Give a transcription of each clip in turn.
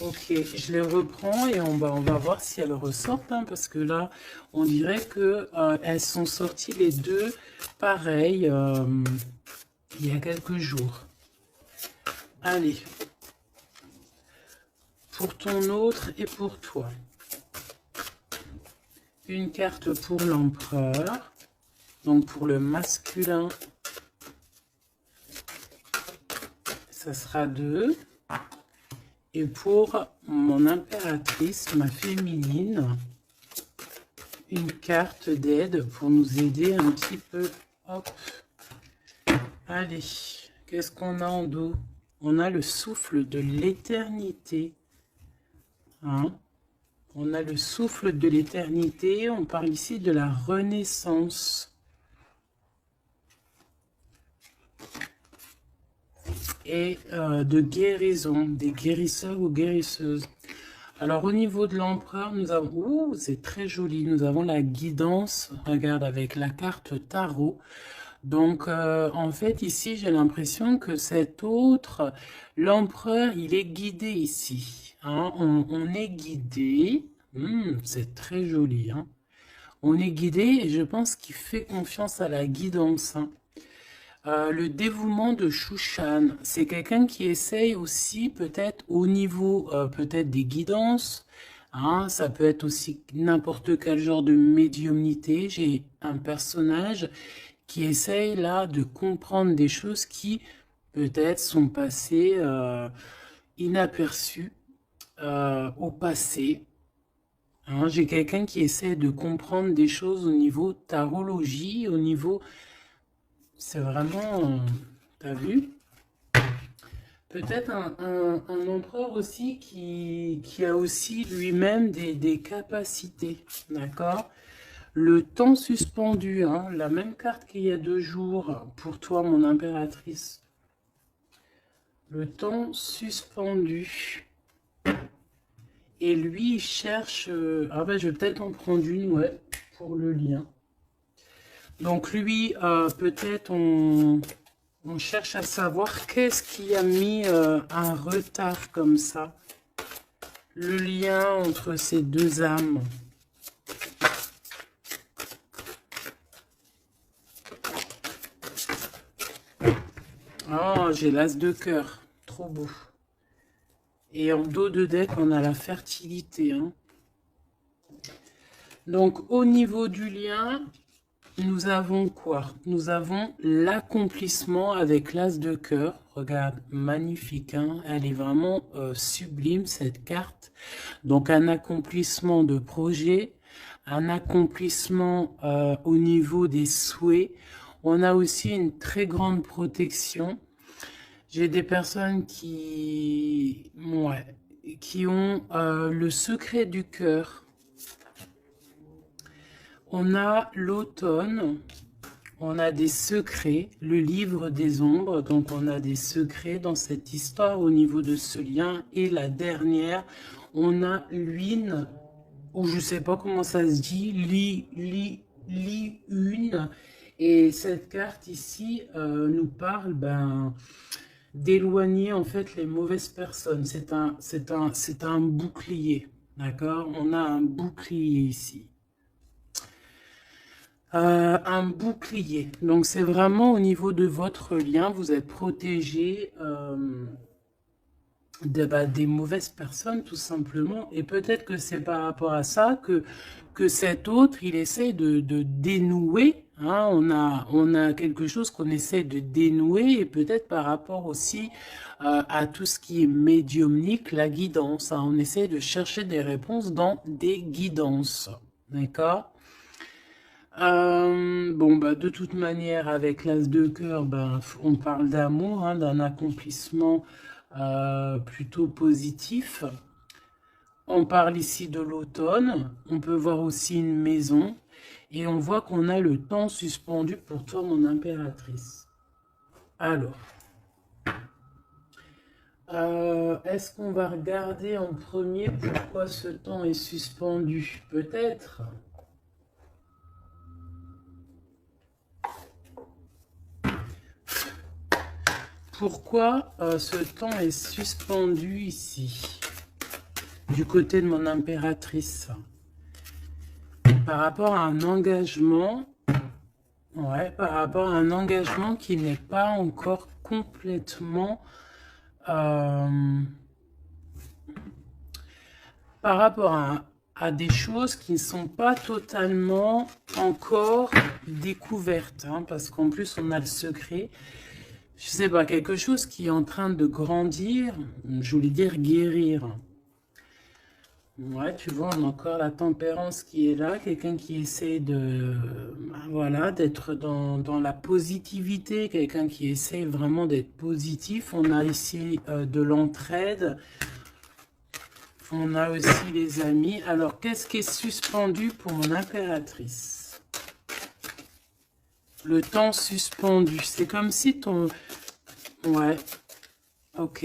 Ok, je les reprends et on va voir si elles ressortent, hein, parce que là, on dirait que elles sont sorties les deux pareilles il y a quelques jours. Allez, pour ton autre et pour toi. Une carte pour l'empereur, donc pour le masculin, ça sera 2. Et pour mon impératrice, ma féminine, une carte d'aide pour nous aider un petit peu. Hop. Allez, qu'est-ce qu'on a en dos? On a le souffle de l'éternité. Hein? On a le souffle de l'éternité. On parle ici de la renaissance. Et de guérison, des guérisseurs ou guérisseuses. Alors au niveau de l'empereur, nous avons, ouh, c'est très joli, nous avons la guidance, regarde avec la carte tarot. Donc en fait ici j'ai l'impression que cet autre, l'empereur, il est guidé ici. Hein, on est guidé, c'est très joli. Hein. On est guidé et je pense qu'il fait confiance à la guidance. Hein. Le dévouement de Shushan, c'est quelqu'un qui essaye aussi peut-être au niveau peut-être des guidances, hein, ça peut être aussi n'importe quel genre de médiumnité. J'ai un personnage qui essaye là de comprendre des choses qui peut-être sont passées inaperçues au passé. Hein, j'ai quelqu'un qui essaie de comprendre des choses au niveau tarologie, au niveau... C'est vraiment... T'as vu? Peut-être un empereur aussi qui a aussi lui-même des capacités, d'accord? Le temps suspendu, hein, la même carte qu'il y a 2 jours pour toi, mon impératrice. Le temps suspendu. Et lui, il cherche... ah ben, je vais peut-être en prendre une, ouais, pour le lien. Donc lui, peut-être on cherche à savoir qu'est-ce qui a mis un retard comme ça. Le lien entre ces deux âmes. Oh, j'ai l'as de cœur. Trop beau. Et en dos de deck, on a la fertilité. Hein. Donc, au niveau du lien, nous avons quoi? Nous avons l'accomplissement avec l'as de cœur. Regarde, magnifique. Hein, elle est vraiment sublime, cette carte. Donc, un accomplissement de projet, un accomplissement au niveau des souhaits. On a aussi une très grande protection. J'ai des personnes qui ont le secret du cœur. On a l'automne, on a des secrets, le livre des ombres, donc on a des secrets dans cette histoire au niveau de ce lien. Et la dernière, on a l'une, ou je sais pas comment ça se dit, une. Et cette carte ici nous parle d'éloigner en fait les mauvaises personnes. C'est un bouclier, d'accord? On a un bouclier ici. Un bouclier. Donc c'est vraiment au niveau de votre lien, vous êtes protégé des mauvaises personnes tout simplement. Et peut-être que c'est par rapport à ça que cet autre, il essaie de dénouer. Hein, on a quelque chose qu'on essaie de dénouer et peut-être par rapport aussi à tout ce qui est médiumnique, la guidance. Hein, on essaie de chercher des réponses dans des guidances. D'accord? Bon, de toute manière, avec l'as de cœur, on parle d'amour, hein, d'un accomplissement plutôt positif. On parle ici de l'automne. On peut voir aussi une maison. Et on voit qu'on a le temps suspendu pour toi, mon impératrice. Alors, est-ce qu'on va regarder en premier pourquoi ce temps est suspendu? Peut-être. Pourquoi ce temps est suspendu ici? du côté de mon impératrice. Par rapport à un engagement, ouais, par rapport à un engagement qui n'est pas encore complètement... par rapport à des choses qui ne sont pas totalement encore découvertes, hein, parce qu'en plus on a le secret. Je sais pas, quelque chose qui est en train de grandir, je voulais dire guérir. Ouais, tu vois, on a encore la tempérance qui est là, quelqu'un qui essaie de, voilà, d'être dans la positivité, quelqu'un qui essaie vraiment d'être positif. On a ici de l'entraide, on a aussi les amis. Alors, qu'est-ce qui est suspendu pour mon impératrice? Le temps suspendu, c'est comme si ton... Ouais, ok,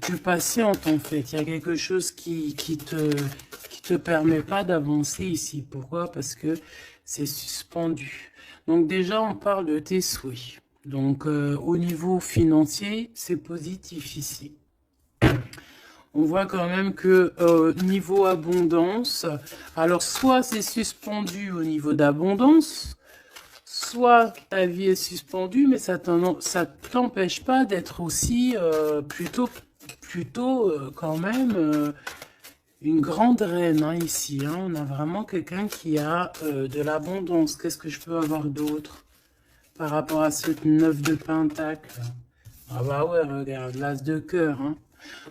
tu patientes en fait, il y a quelque chose qui te permet pas d'avancer ici. Pourquoi? Parce que c'est suspendu. Donc déjà, on parle de tes souhaits. Donc au niveau financier, c'est positif ici. On voit quand même que niveau abondance, alors soit c'est suspendu au niveau d'abondance, soit ta vie est suspendue, mais ça t'empêche pas d'être aussi plutôt quand même une grande reine hein, ici. Hein. On a vraiment quelqu'un qui a de l'abondance. Qu'est-ce que je peux avoir d'autre par rapport à ce 9 de pentacle? Ah bah ouais, regarde, l'as de cœur. Hein.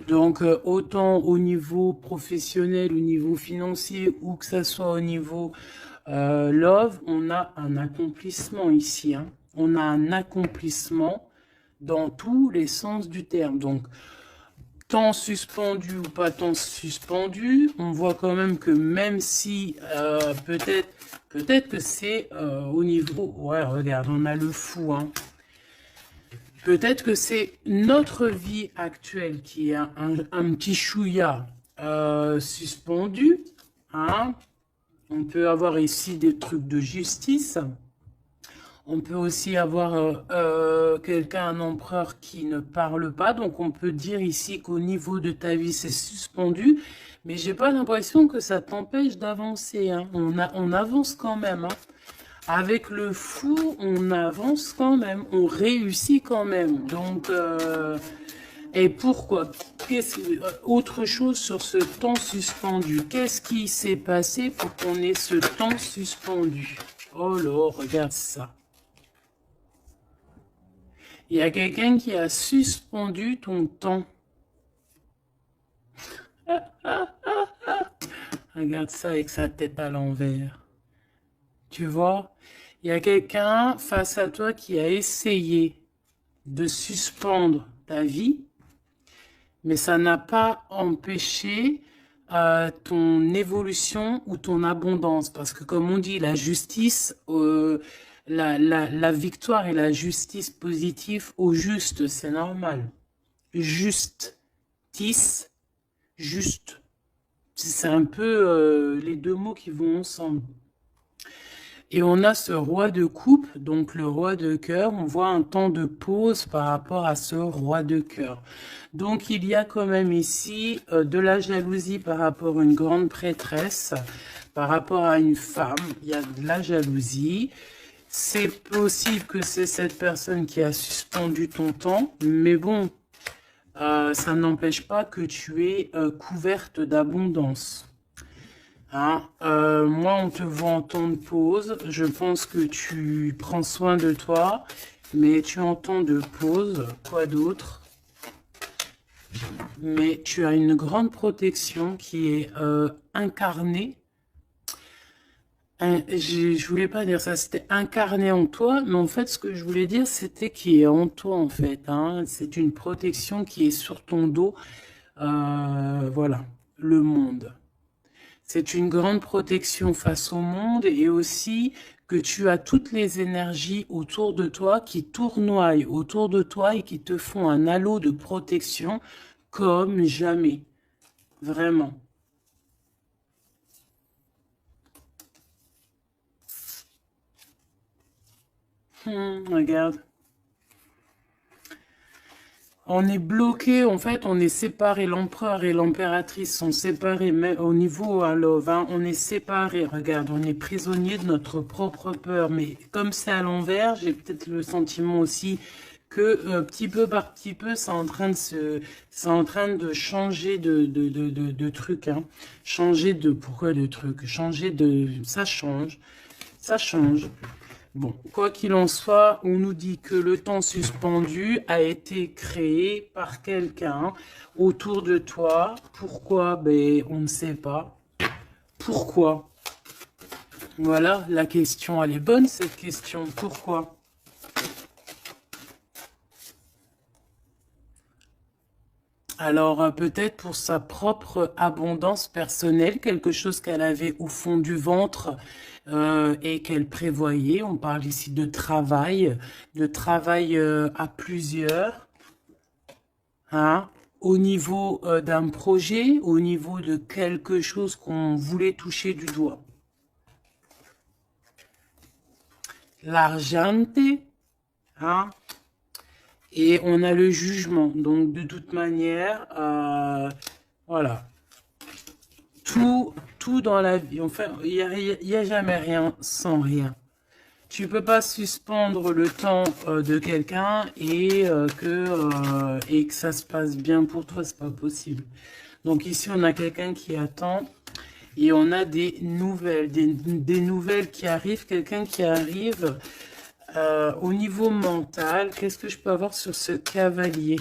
Donc, autant au niveau professionnel, au niveau financier, ou que ça soit au niveau love, on a un accomplissement ici. Hein. On a un accomplissement dans tous les sens du terme. Donc, temps suspendu ou pas temps suspendu, on voit quand même que même si peut-être que c'est au niveau... Ouais, regarde, on a le fou, hein. Peut-être que c'est notre vie actuelle qui est un petit chouïa suspendu. Hein. On peut avoir ici des trucs de justice. On peut aussi avoir quelqu'un, un empereur qui ne parle pas. Donc on peut dire ici qu'au niveau de ta vie, c'est suspendu. Mais j'ai pas l'impression que ça t'empêche d'avancer. Hein. On avance quand même. Hein. Avec le fou, on avance quand même, on réussit quand même. Donc, et pourquoi? Autre chose sur ce temps suspendu. Qu'est-ce qui s'est passé pour qu'on ait ce temps suspendu? Oh là, regarde ça. Il y a quelqu'un qui a suspendu ton temps. Regarde ça avec sa tête à l'envers. Tu vois? Il y a quelqu'un face à toi qui a essayé de suspendre ta vie, mais ça n'a pas empêché ton évolution ou ton abondance. Parce que comme on dit, la justice, la victoire et la justice positive au juste, c'est normal. Justice, juste. C'est un peu les deux mots qui vont ensemble. Et on a ce roi de coupe, donc le roi de cœur. On voit un temps de pause par rapport à ce roi de cœur. Donc il y a quand même ici de la jalousie par rapport à une grande prêtresse, par rapport à une femme. Il y a de la jalousie. C'est possible que c'est cette personne qui a suspendu ton temps, mais bon, ça n'empêche pas que tu es couverte d'abondance. Hein, moi, on te voit en temps de pause. Je pense que tu prends soin de toi, mais tu es en temps de pause. Quoi d'autre? Mais tu as une grande protection qui est incarnée. Je voulais pas dire ça, c'était incarné en toi, mais en fait, ce que je voulais dire, c'était qui est en toi, en fait. Hein. C'est une protection qui est sur ton dos. Voilà, le monde. C'est une grande protection face au monde et aussi que tu as toutes les énergies autour de toi qui tournoient autour de toi et qui te font un halo de protection comme jamais. Vraiment. Regarde. On est bloqué, en fait, on est séparés. L'empereur et l'impératrice sont séparés, mais au niveau à Love, hein, on est séparés. Regarde, on est prisonnier de notre propre peur. Mais comme c'est à l'envers, j'ai peut-être le sentiment aussi que petit peu par petit peu, c'est en train de changer de truc, hein. Changer de pourquoi de truc, changer de, ça change, ça change. Bon, quoi qu'il en soit, on nous dit que le temps suspendu a été créé par quelqu'un autour de toi. Pourquoi? Ben, on ne sait pas. Pourquoi? Voilà, la question, elle est bonne, cette question. Pourquoi? Alors, peut-être pour sa propre abondance personnelle, quelque chose qu'elle avait au fond du ventre et qu'elle prévoyait. On parle ici de travail à plusieurs, hein, au niveau d'un projet, au niveau de quelque chose qu'on voulait toucher du doigt. L'argente, hein, et on a le jugement. Donc, de toute manière, voilà. Tout dans la vie, enfin, il n'y a jamais rien sans rien. Tu peux pas suspendre le temps de quelqu'un et que ça se passe bien pour toi, c'est pas possible. Donc ici, on a quelqu'un qui attend et on a des nouvelles, des nouvelles qui arrivent, quelqu'un qui arrive au niveau mental. Qu'est-ce que je peux avoir sur ce cavalier?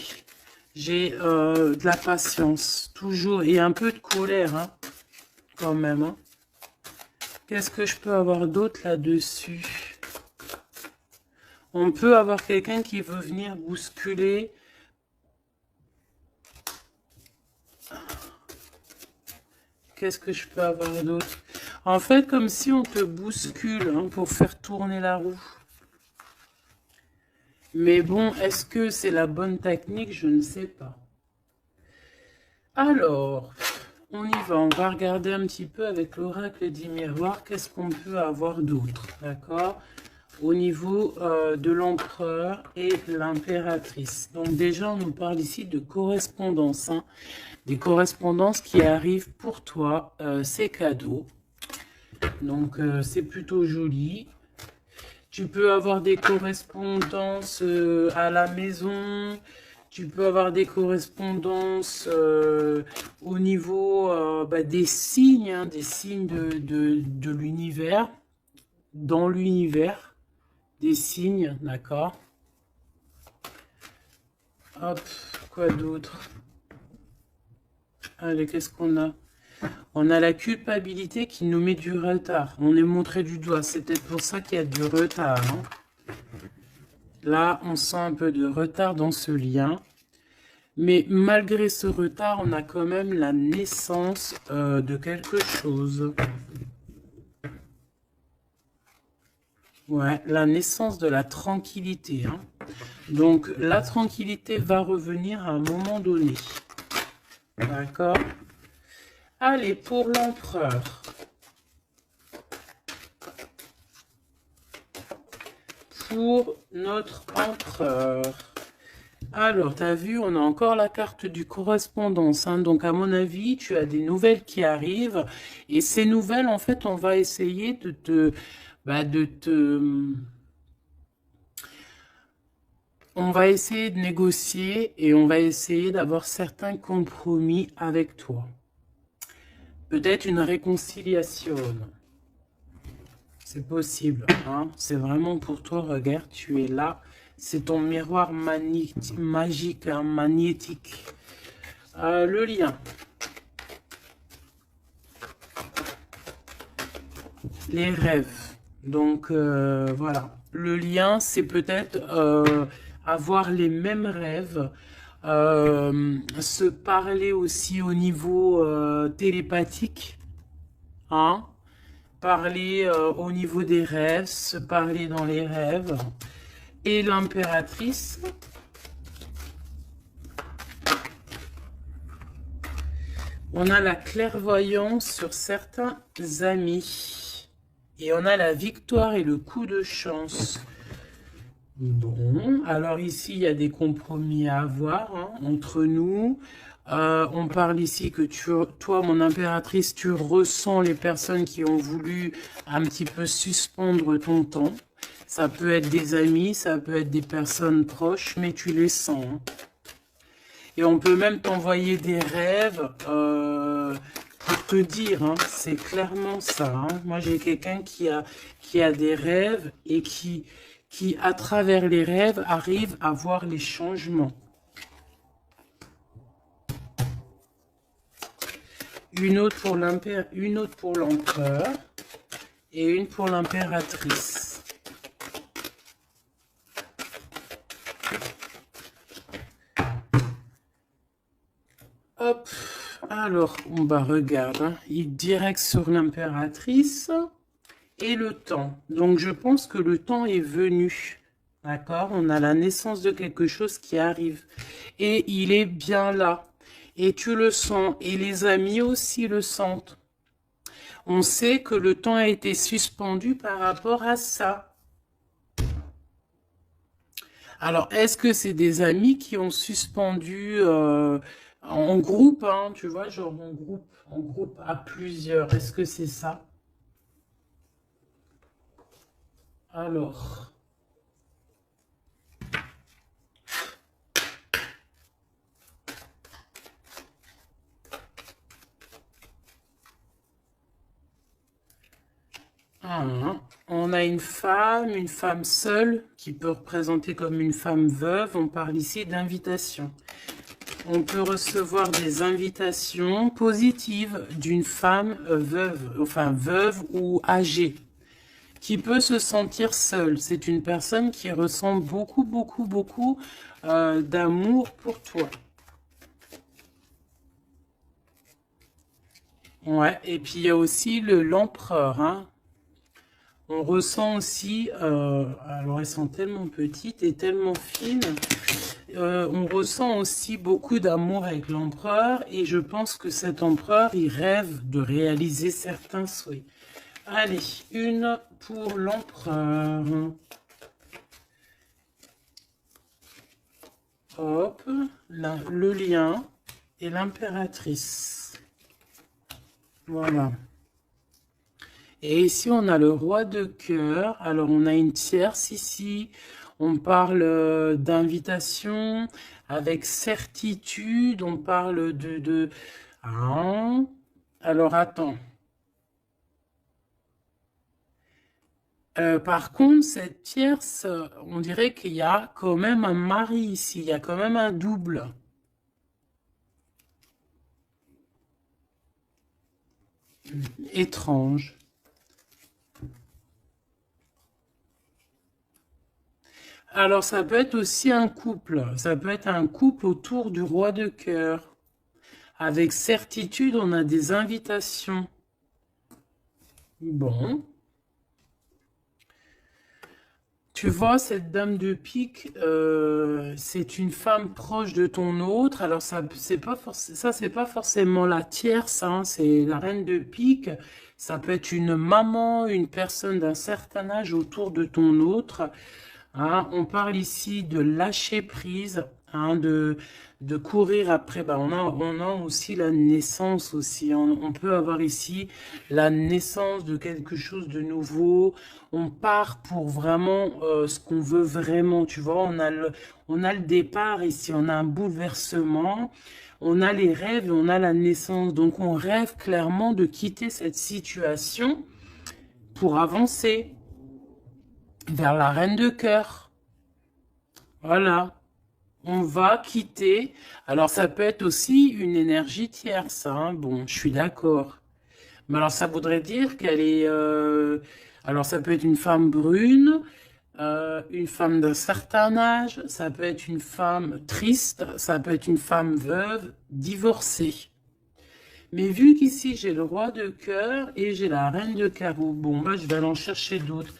J'ai de la patience, toujours, et un peu de colère, hein, quand même. Hein. Qu'est-ce que je peux avoir d'autre là-dessus? On peut avoir quelqu'un qui veut venir bousculer. Qu'est-ce que je peux avoir d'autre? En fait, comme si on te bouscule hein, pour faire tourner la roue. Mais bon, est-ce que c'est la bonne technique? Je ne sais pas. Alors, on y va. On va regarder un petit peu avec l'oracle des miroirs. Qu'est-ce qu'on peut avoir d'autre? D'accord? Au niveau de l'empereur et l'impératrice. Donc déjà, on nous parle ici de correspondance. Hein, des correspondances qui arrivent pour toi. C'est cadeau. Donc, c'est plutôt joli. Tu peux avoir des correspondances à la maison. Tu peux avoir des correspondances au niveau des signes. Hein, des signes de l'univers. Dans l'univers. Des signes, d'accord. Hop, quoi d'autre? Allez, qu'est-ce qu'on a? On a la culpabilité qui nous met du retard. On est montré du doigt. C'est peut-être pour ça qu'il y a du retard. Hein. Là, on sent un peu de retard dans ce lien. Mais malgré ce retard, on a quand même la naissance de quelque chose. Ouais, la naissance de la tranquillité. Hein. Donc, la tranquillité va revenir à un moment donné. D'accord? Allez, pour l'empereur. Pour notre empereur. Alors, tu as vu, on a encore la carte du correspondance. Hein. Donc, à mon avis, tu as des nouvelles qui arrivent. Et ces nouvelles, en fait, on va essayer on va essayer de négocier et on va essayer d'avoir certains compromis avec toi. Peut-être une réconciliation. C'est possible. Hein. C'est vraiment pour toi. Regarde, tu es là. C'est ton miroir magique, hein, magnétique. Le lien. Les rêves. Donc, voilà. Le lien, c'est peut-être avoir les mêmes rêves. Se parler aussi au niveau télépathique. Hein? Parler au niveau des rêves, se parler dans les rêves. Et l'impératrice. On a la clairvoyance sur certains amis. Et on a la victoire et le coup de chance. Bon, alors ici, il y a des compromis à avoir hein, entre nous. On parle ici que toi, mon impératrice, tu ressens les personnes qui ont voulu un petit peu suspendre ton temps. Ça peut être des amis, ça peut être des personnes proches, mais tu les sens. Hein. Et on peut même t'envoyer des rêves pour te dire, hein, c'est clairement ça. Hein. Moi, j'ai quelqu'un qui a des rêves et qui, à travers les rêves, arrive à voir les changements. Une autre pour l'empereur et une pour l'impératrice. Hop, alors, regarde, hein, il direct sur l'impératrice et le temps. Donc, je pense que le temps est venu. D'accord? On a la naissance de quelque chose qui arrive. Et il est bien là. Et tu le sens. Et les amis aussi le sentent. On sait que le temps a été suspendu par rapport à ça. Alors, est-ce que c'est des amis qui ont suspendu en groupe, hein, tu vois, genre en groupe à plusieurs? Est-ce que c'est ça? Alors, on a une femme seule, qui peut représenter comme une femme veuve. On parle ici d'invitation. On peut recevoir des invitations positives d'une femme veuve, enfin veuve ou âgée, qui peut se sentir seule. C'est une personne qui ressent beaucoup, beaucoup, beaucoup d'amour pour toi. Ouais, et puis il y a aussi l'empereur, hein. On ressent aussi, alors elles sont tellement petites et tellement fines, on ressent aussi beaucoup d'amour avec l'empereur et je pense que cet empereur, il rêve de réaliser certains souhaits. Allez, une pour l'empereur. Hop, là, le lien et l'impératrice. Voilà. Et ici, on a le roi de cœur. Alors, on a une tierce ici. On parle d'invitation avec certitude. On parle de... Ah. Alors, attends. Par contre, cette tierce, on dirait qu'il y a quand même un mari ici. Il y a quand même un double. Étrange. Alors, ça peut être aussi un couple. Ça peut être un couple autour du roi de cœur. Avec certitude, on a des invitations. Bon. Tu vois, cette dame de pique, c'est une femme proche de ton autre. Alors, ça, c'est pas forcément la tierce, hein, c'est la reine de pique. Ça peut être une maman, une personne d'un certain âge autour de ton autre. Hein, on parle ici de lâcher prise, hein, de courir après. Ben, on a aussi la naissance aussi. On peut avoir ici la naissance de quelque chose de nouveau. On part pour vraiment ce qu'on veut vraiment. Tu vois, on a le départ ici. On a un bouleversement. On a les rêves et on a la naissance. Donc, on rêve clairement de quitter cette situation pour avancer vers la reine de cœur. Voilà, on va quitter. Alors, ça peut être aussi une énergie tierce, hein. Bon, je suis d'accord. Mais alors, ça voudrait dire qu'elle est... alors, ça peut être une femme brune, une femme d'un certain âge, ça peut être une femme triste, ça peut être une femme veuve, divorcée. Mais vu qu'ici, j'ai le roi de cœur et j'ai la reine de carreau, bon, bah, je vais aller en chercher d'autres.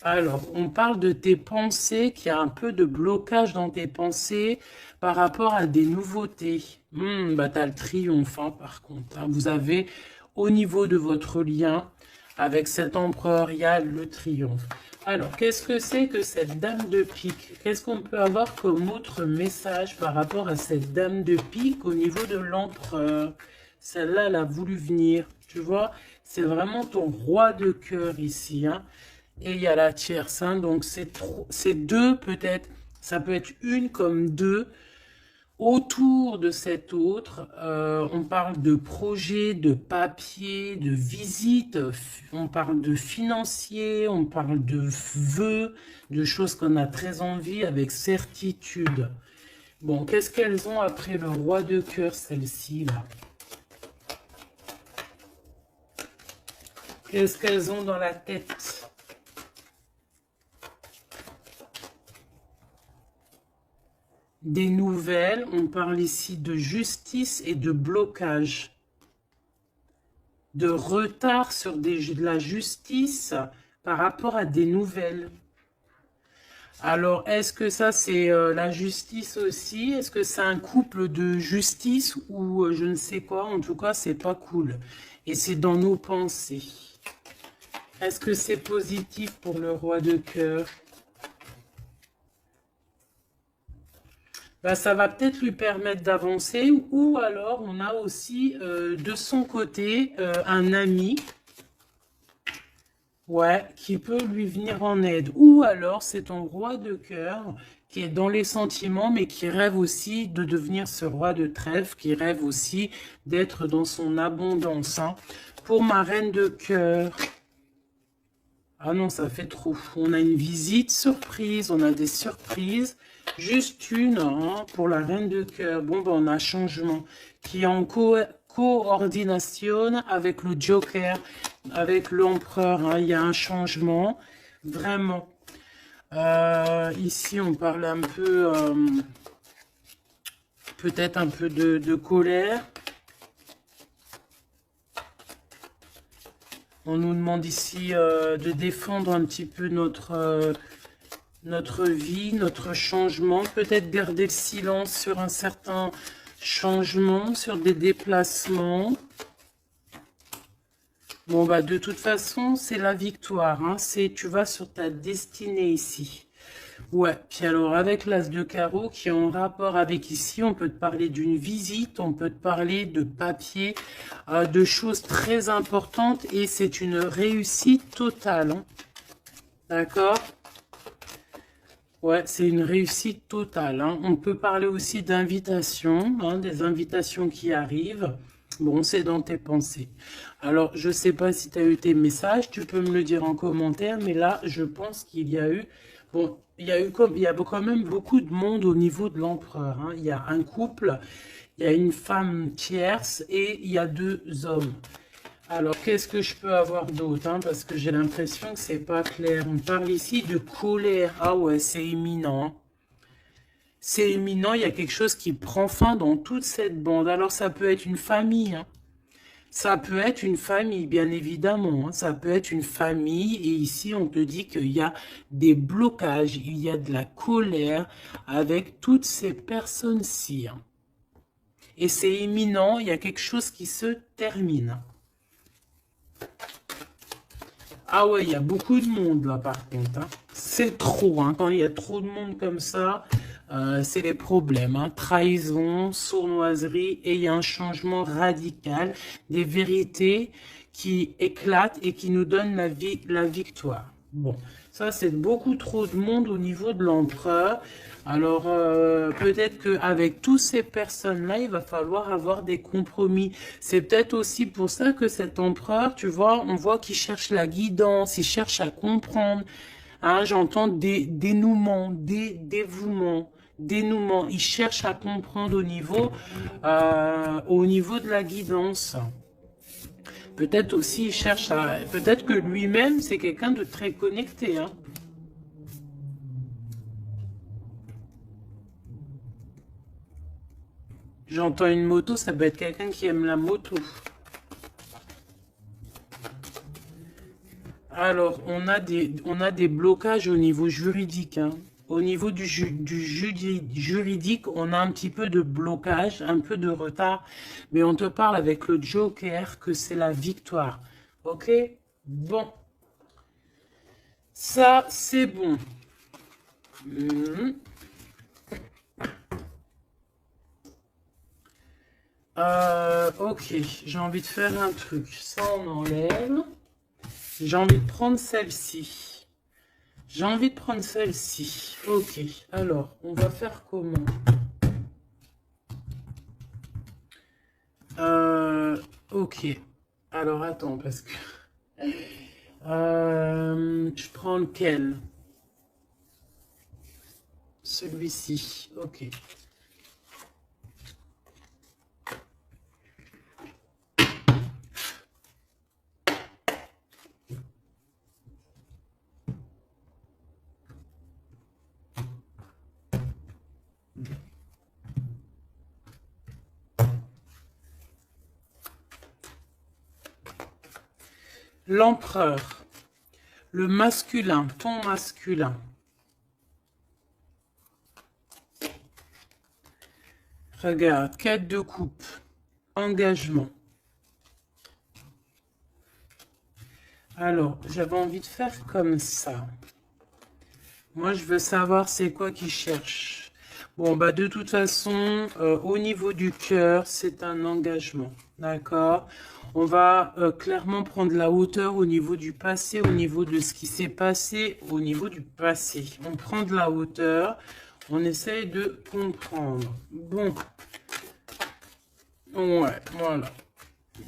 Alors, on parle de tes pensées, qu'il y a un peu de blocage dans tes pensées par rapport à des nouveautés. Bah, t'as le triomphe, hein, par contre. Hein. Vous avez, au niveau de votre lien, Avec cet empereur, il y a le triomphe. Alors, qu'est-ce que c'est que cette dame de pique? Qu'est-ce qu'on peut avoir comme autre message par rapport à cette dame de pique au niveau de l'empereur? Celle-là, elle a voulu venir, tu vois. C'est vraiment ton roi de cœur ici, hein. Et il y a la tierce, hein. Donc c'est deux peut-être. Ça peut être une comme deux. Autour de cet autre, on parle de projet, de papier, de visite, on parle de financier, on parle de vœux, de choses qu'on a très envie avec certitude. Bon, qu'est-ce qu'elles ont après le roi de cœur, celles-ci, là? Qu'est-ce qu'elles ont dans la tête? Des nouvelles, on parle ici de justice et de blocage. De retard sur de la justice par rapport à des nouvelles. Alors, est-ce que ça, c'est la justice aussi? Est-ce que c'est un couple de justice ou je ne sais quoi? En tout cas, c'est pas cool. Et c'est dans nos pensées. Est-ce que c'est positif pour le roi de cœur? Ben, ça va peut-être lui permettre d'avancer, ou alors on a aussi de son côté un ami, ouais, qui peut lui venir en aide. Ou alors c'est ton roi de cœur qui est dans les sentiments, mais qui rêve aussi de devenir ce roi de trèfle, qui rêve aussi d'être dans son abondance, hein. Pour ma reine de cœur, ah non, ça fait trop. On a une visite surprise, on a des surprises. Juste une, hein, pour la reine de cœur. Bon, ben, on a changement qui est en coordination avec le Joker, avec l'empereur, hein. Il y a un changement, vraiment. Ici, on parle un peu, peut-être un peu de colère. On nous demande ici de défendre un petit peu notre vie, notre changement. Peut-être garder le silence sur un certain changement, sur des déplacements. Bon, bah de toute façon, c'est la victoire, hein. Tu vas sur ta destinée ici. Ouais, puis alors avec l'as de carreau qui est en rapport avec ici, on peut te parler d'une visite, on peut te parler de papier, de choses très importantes et c'est une réussite totale, hein. D'accord? Ouais, c'est une réussite totale, hein. On peut parler aussi d'invitations, hein, des invitations qui arrivent. Bon, c'est dans tes pensées. Alors, je ne sais pas si tu as eu tes messages, tu peux me le dire en commentaire, mais là, je pense qu'il y a eu... Bon, il y a quand même beaucoup de monde au niveau de l'empereur, hein. Il y a un couple, il y a une femme tierce et il y a deux hommes. Alors, qu'est-ce que je peux avoir d'autre, hein, parce que j'ai l'impression que c'est pas clair. On parle ici de colère. Ah ouais, c'est imminent. C'est imminent, il y a quelque chose qui prend fin dans toute cette bande. Alors, ça peut être une famille, hein. Ça peut être une famille, bien évidemment, hein. Ça peut être une famille. Et ici, on te dit qu'il y a des blocages, il y a de la colère avec toutes ces personnes-ci, hein. Et c'est imminent, il y a quelque chose qui se termine. Ah ouais, il y a beaucoup de monde là par contre, hein. C'est trop, hein. Quand il y a trop de monde comme ça, c'est les problèmes, hein. Trahison, sournoiserie, et il y a un changement radical, des vérités qui éclatent et qui nous donnent la victoire. Bon, ça c'est beaucoup trop de monde au niveau de l'empereur. Alors, peut-être qu'avec toutes ces personnes-là, il va falloir avoir des compromis. C'est peut-être aussi pour ça que cet empereur, tu vois, on voit qu'il cherche la guidance, il cherche à comprendre. Hein, j'entends des dénouements, des dévouements, dénouements. Il cherche à comprendre au niveau de la guidance. Peut-être aussi, il cherche à... Peut-être que lui-même, c'est quelqu'un de très connecté, hein. J'entends une moto, ça peut être quelqu'un qui aime la moto. Alors, on a des blocages au niveau juridique, hein. Au niveau du juridique, on a un petit peu de blocage, un peu de retard. Mais on te parle avec le Joker que c'est la victoire. Ok? Bon, ça, c'est bon. Mhm. Ok, j'ai envie de faire un truc. Ça, on enlève. J'ai envie de prendre celle-ci. J'ai envie de prendre celle-ci. Ok, alors, on va faire comment? Ok. Alors, attends, parce que... je prends lequel? Celui-ci. Ok. L'empereur. Le masculin, ton masculin. Regarde, 4 de coupe. Engagement. Alors, j'avais envie de faire comme ça. Moi, je veux savoir c'est quoi qui cherche. Bon, bah de toute façon, au niveau du cœur, c'est un engagement. D'accord? On va clairement prendre la hauteur au niveau du passé, au niveau de ce qui s'est passé, au niveau du passé. On prend de la hauteur, on essaye de comprendre. Bon. Ouais, voilà.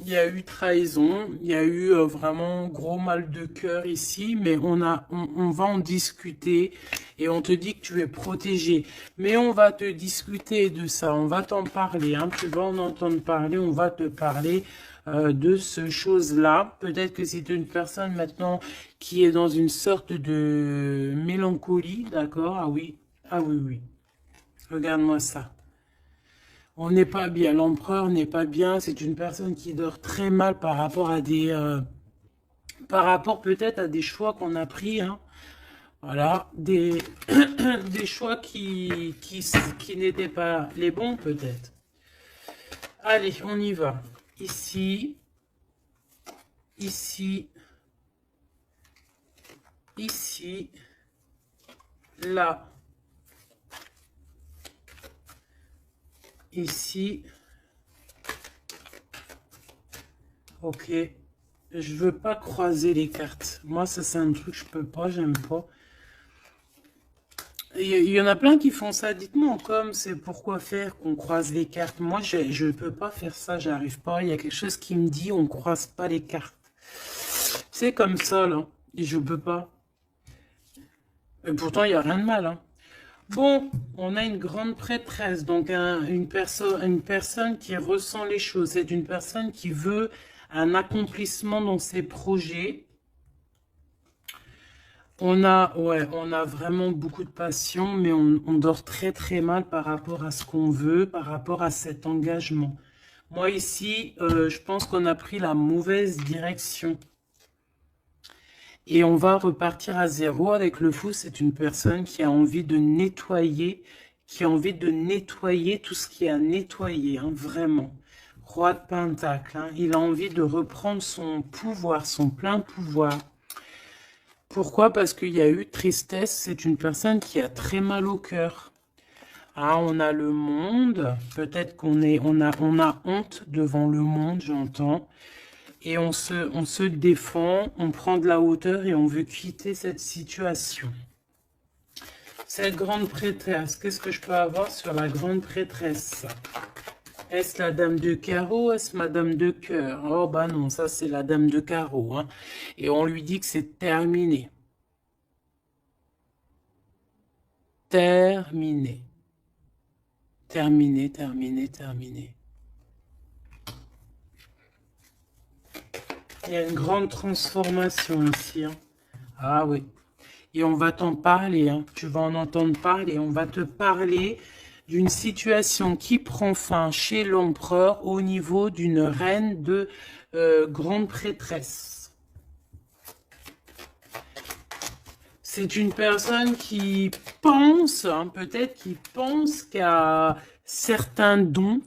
Il y a eu trahison, il y a eu vraiment gros mal de cœur ici, mais on va en discuter et on te dit que tu es protégé. Mais on va te discuter de ça, on va t'en parler, hein, tu vas en entendre parler, on va te parler de ce chose-là. Peut-être que c'est une personne maintenant qui est dans une sorte de mélancolie, d'accord? Ah oui, oui. Regarde-moi ça. On n'est pas bien, l'empereur n'est pas bien, c'est une personne qui dort très mal par rapport à par rapport peut-être à des choix qu'on a pris, hein. Voilà, des choix qui n'étaient pas les bons peut-être. Allez, on y va. Ici, ici, ici, là, ici. Ok. Je veux pas croiser les cartes. Moi, ça, c'est un truc que je peux pas, j'aime pas. Il y en a plein qui font ça. Dites-moi comme c'est pourquoi faire qu'on croise les cartes. Moi, je peux pas faire ça, j'arrive pas. Il y a quelque chose qui me dit on croise pas les cartes. C'est comme ça, là. Et je peux pas. Et pourtant, il n'y a rien de mal, hein. Bon, on a une grande prêtresse, donc une personne qui ressent les choses. C'est une personne qui veut un accomplissement dans ses projets. Ouais, on a vraiment beaucoup de passion, mais on dort très très mal par rapport à ce qu'on veut, par rapport à cet engagement. Moi ici, je pense qu'on a pris la mauvaise direction. Et on va repartir à zéro avec le fou. C'est une personne qui a envie de nettoyer, qui a envie de nettoyer tout ce qui est à nettoyer, hein, vraiment. Roi de Pentacle, hein, il a envie de reprendre son pouvoir, son plein pouvoir. Pourquoi? Parce qu'il y a eu tristesse. C'est une personne qui a très mal au cœur. Ah, on a le monde. Peut-être on a honte devant le monde, j'entends. Et on se défend, on prend de la hauteur et on veut quitter cette situation. Cette grande prêtresse, qu'est-ce que je peux avoir sur la grande prêtresse? Est-ce la dame de carreau? Est-ce madame de cœur? Oh bah non, ça c'est la dame de carreau, hein. Et on lui dit que c'est terminé. Terminé. Terminé, terminé, terminé. Il y a une grande transformation ici, hein. Ah oui. Et on va t'en parler, hein. Tu vas en entendre parler. On va te parler d'une situation qui prend fin chez l'empereur au niveau d'une reine de grande prêtresse. C'est une personne qui pense, hein, peut-être qui pense qu'à certains dons,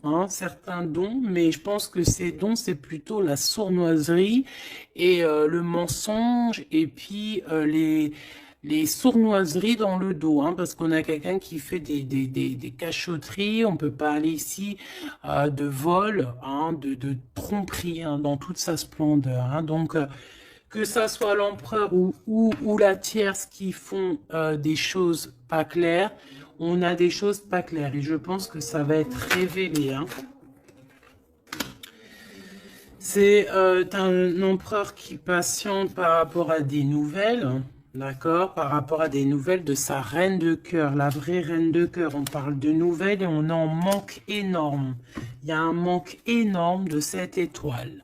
mais je pense que ces dons, c'est plutôt la sournoiserie et le mensonge, et puis les sournoiseries dans le dos, hein, parce qu'on a quelqu'un qui fait des cachotteries, on peut parler ici de vol, hein, de tromperie, hein, dans toute sa splendeur, hein, donc que ça soit l'empereur ou la tierce qui font des choses pas claires, on a des choses pas claires. Et je pense que ça va être révélé. Hein. C'est un empereur qui patiente par rapport à des nouvelles, d'accord, par rapport à des nouvelles de sa reine de cœur, la vraie reine de cœur. On parle de nouvelles et on en manque énorme. Il y a un manque énorme de cette étoile.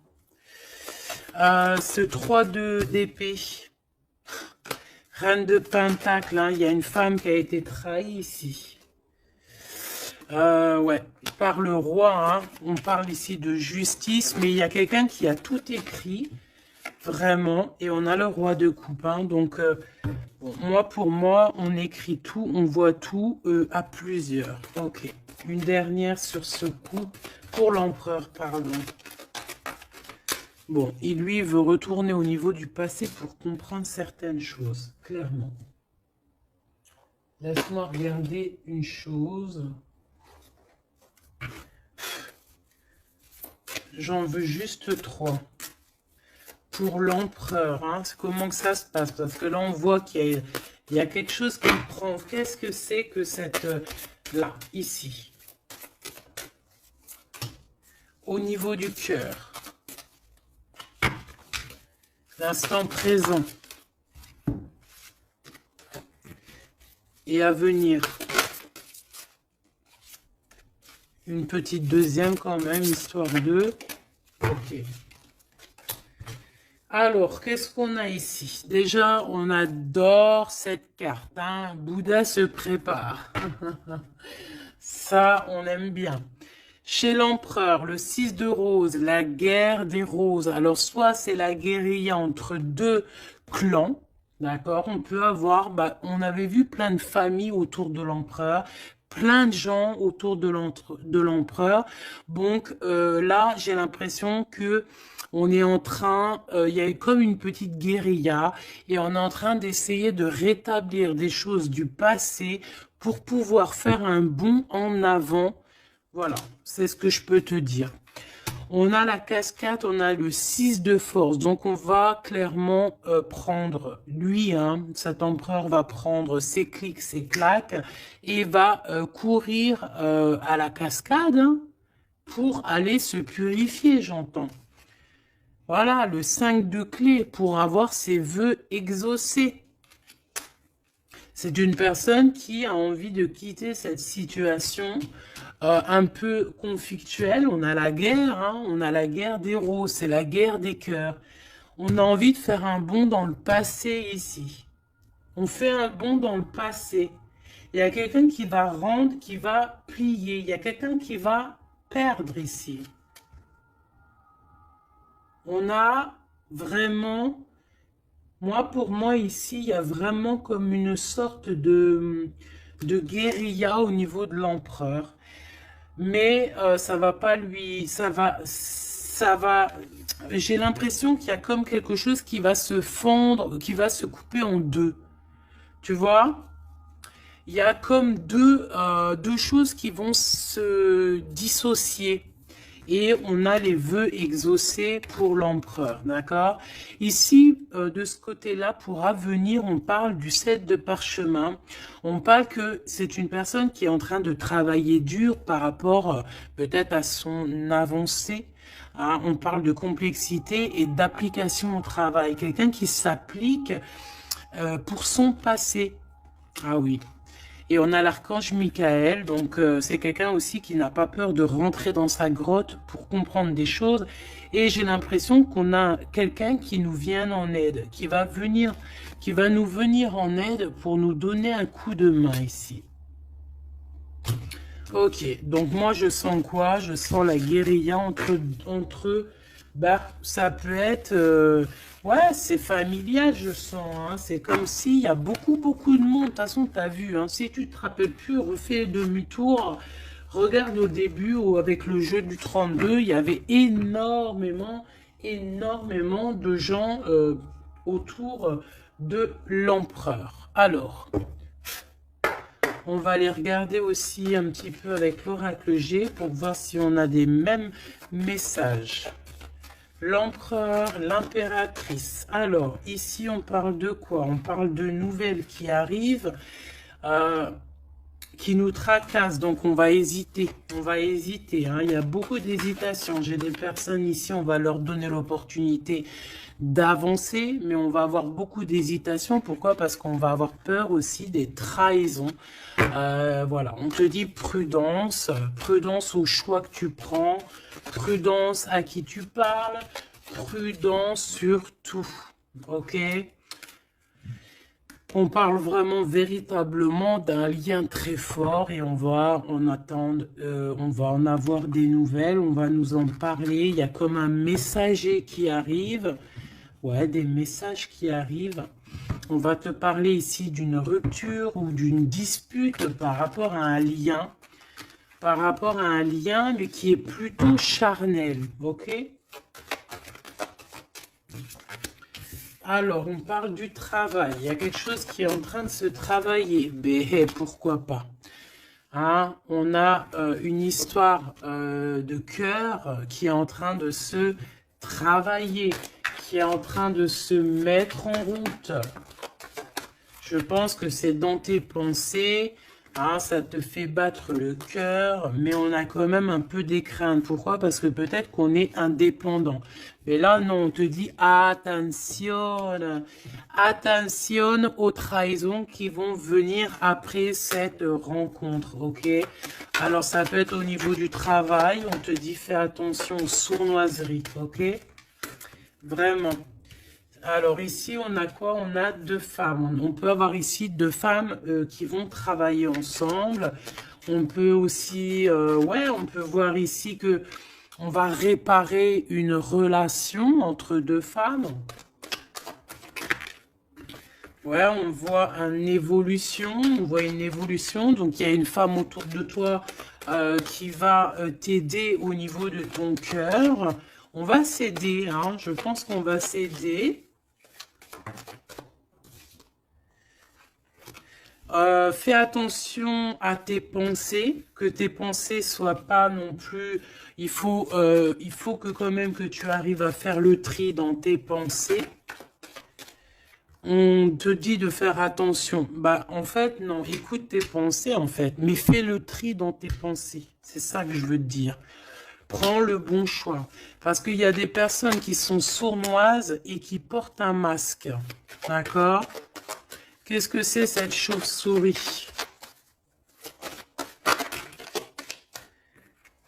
Ce 3 d'épée, reine de pentacle, hein, il y a une femme qui a été trahie ici. Ouais, par le roi, hein, on parle ici de justice, mais il y a quelqu'un qui a tout écrit, vraiment, et on a le roi de coupe, hein, donc bon, pour moi, on écrit tout, on voit tout à plusieurs. Ok, une dernière sur ce coup, pour l'empereur, pardon. Bon, il lui veut retourner au niveau du passé pour comprendre certaines choses, clairement. Laisse-moi regarder une chose. J'en veux juste 3. Pour l'empereur, hein, comment que ça se passe? Parce que là, on voit qu'il y a quelque chose qui prend. Qu'est-ce que c'est que cette... là, ici. Au niveau du cœur. L'instant présent. Et à venir. Une petite deuxième quand même, histoire de... Ok. Alors, qu'est-ce qu'on a ici? Déjà, on adore cette carte. Hein. Bouddha se prépare. Ça, on aime bien. Chez l'empereur, le 6 de rose, la guerre des roses. Alors, soit c'est la guérilla entre deux clans, d'accord? On peut avoir, on avait vu plein de familles autour de l'empereur, plein de gens autour de l'empereur. Donc, là, j'ai l'impression que on est en train, il y a comme une petite guérilla, et on est en train d'essayer de rétablir des choses du passé pour pouvoir faire un bond en avant. Voilà, c'est ce que je peux te dire. On a la cascade, on a le 6 de force. Donc, on va clairement prendre, lui, hein, cet empereur va prendre ses clics, ses claques, et va courir à la cascade hein, pour aller se purifier, j'entends. Voilà, le 5 de clé pour avoir ses vœux exaucés. C'est une personne qui a envie de quitter cette situation un peu conflictuelle. On a la guerre, hein, on a la guerre des roses, c'est la guerre des cœurs. On a envie de faire un bond dans le passé ici. On fait un bond dans le passé. Il y a quelqu'un qui va rendre, qui va plier. Il y a quelqu'un qui va perdre ici. On a vraiment... pour moi, ici, il y a vraiment comme une sorte de guérilla au niveau de l'empereur. Mais ça va pas lui... Ça va... J'ai l'impression qu'il y a comme quelque chose qui va se fondre, qui va se couper en deux. Tu vois? Il y a comme deux choses qui vont se dissocier. Et on a les vœux exaucés pour l'empereur, d'accord? Ici, de ce côté-là, pour avenir, on parle du 7 de parchemin. On parle que c'est une personne qui est en train de travailler dur par rapport peut-être à son avancée. Hein? On parle de complexité et d'application au travail. Quelqu'un qui s'applique pour son passé. Ah oui. Et on a l'archange Michael, donc c'est quelqu'un aussi qui n'a pas peur de rentrer dans sa grotte pour comprendre des choses. Et j'ai l'impression qu'on a quelqu'un qui nous vient en aide, qui va nous venir en aide pour nous donner un coup de main ici. Ok, donc moi je sens quoi? Je sens la guérilla entre eux. Bah, ça peut être... ouais, c'est familial, je sens. Hein. C'est comme s'il y a beaucoup de monde. De toute façon, tu as vu. Hein. Si tu te rappelles plus, refais demi-tour. Regarde au début où avec le jeu du 32, il y avait énormément de gens autour de l'empereur. Alors... on va aller regarder aussi un petit peu avec l'oracle G pour voir si on a des mêmes messages. L'empereur, l'impératrice. Alors, ici, on parle de quoi? On parle de nouvelles qui arrivent, qui nous tracassent. Donc, on va hésiter. On va hésiter. Hein. Il y a beaucoup d'hésitation. J'ai des personnes ici, on va leur donner l'opportunité d'avancer, mais on va avoir beaucoup d'hésitation. Pourquoi? Parce qu'on va avoir peur aussi des trahisons. Voilà, on te dit prudence, prudence au choix que tu prends, prudence à qui tu parles, prudence sur tout, ok? On parle vraiment véritablement d'un lien très fort et on va en attendre, on va en avoir des nouvelles, on va nous en parler. Il y a comme un messager qui arrive. Ouais, des messages qui arrivent. On va te parler ici d'une rupture ou d'une dispute par rapport à un lien. Par rapport à un lien, mais qui est plutôt charnel. Ok? Alors, on parle du travail. Il y a quelque chose qui est en train de se travailler. Mais pourquoi pas? Hein, on a une histoire de cœur qui est en train de se travailler, qui est en train de se mettre en route. Je pense que c'est dans tes pensées, hein, ça te fait battre le cœur, mais on a quand même un peu des craintes. Pourquoi? Parce que peut-être qu'on est indépendant. Mais là, non, on te dit attention, attention aux trahisons qui vont venir après cette rencontre, ok? Alors, ça peut être au niveau du travail, on te dit fais attention aux sournoiseries, ok? Vraiment. Alors ici, on a quoi? On a deux femmes. On peut avoir ici deux femmes qui vont travailler ensemble. On peut aussi, ouais, on peut voir ici que on va réparer une relation entre deux femmes. Ouais, on voit une évolution. On voit une évolution. Donc il y a une femme autour de toi qui va t'aider au niveau de ton cœur. On va s'aider, hein. Je pense qu'on va s'aider. Fais attention à tes pensées, que tes pensées soient pas non plus... il faut que quand même que tu arrives à faire le tri dans tes pensées. On te dit de faire attention. Bah, en fait, non, écoute tes pensées, en fait. Mais fais le tri dans tes pensées. C'est ça que je veux te dire. Prends le bon choix. Parce qu'il y a des personnes qui sont sournoises et qui portent un masque. D'accord ? Qu'est-ce que c'est cette chauve-souris?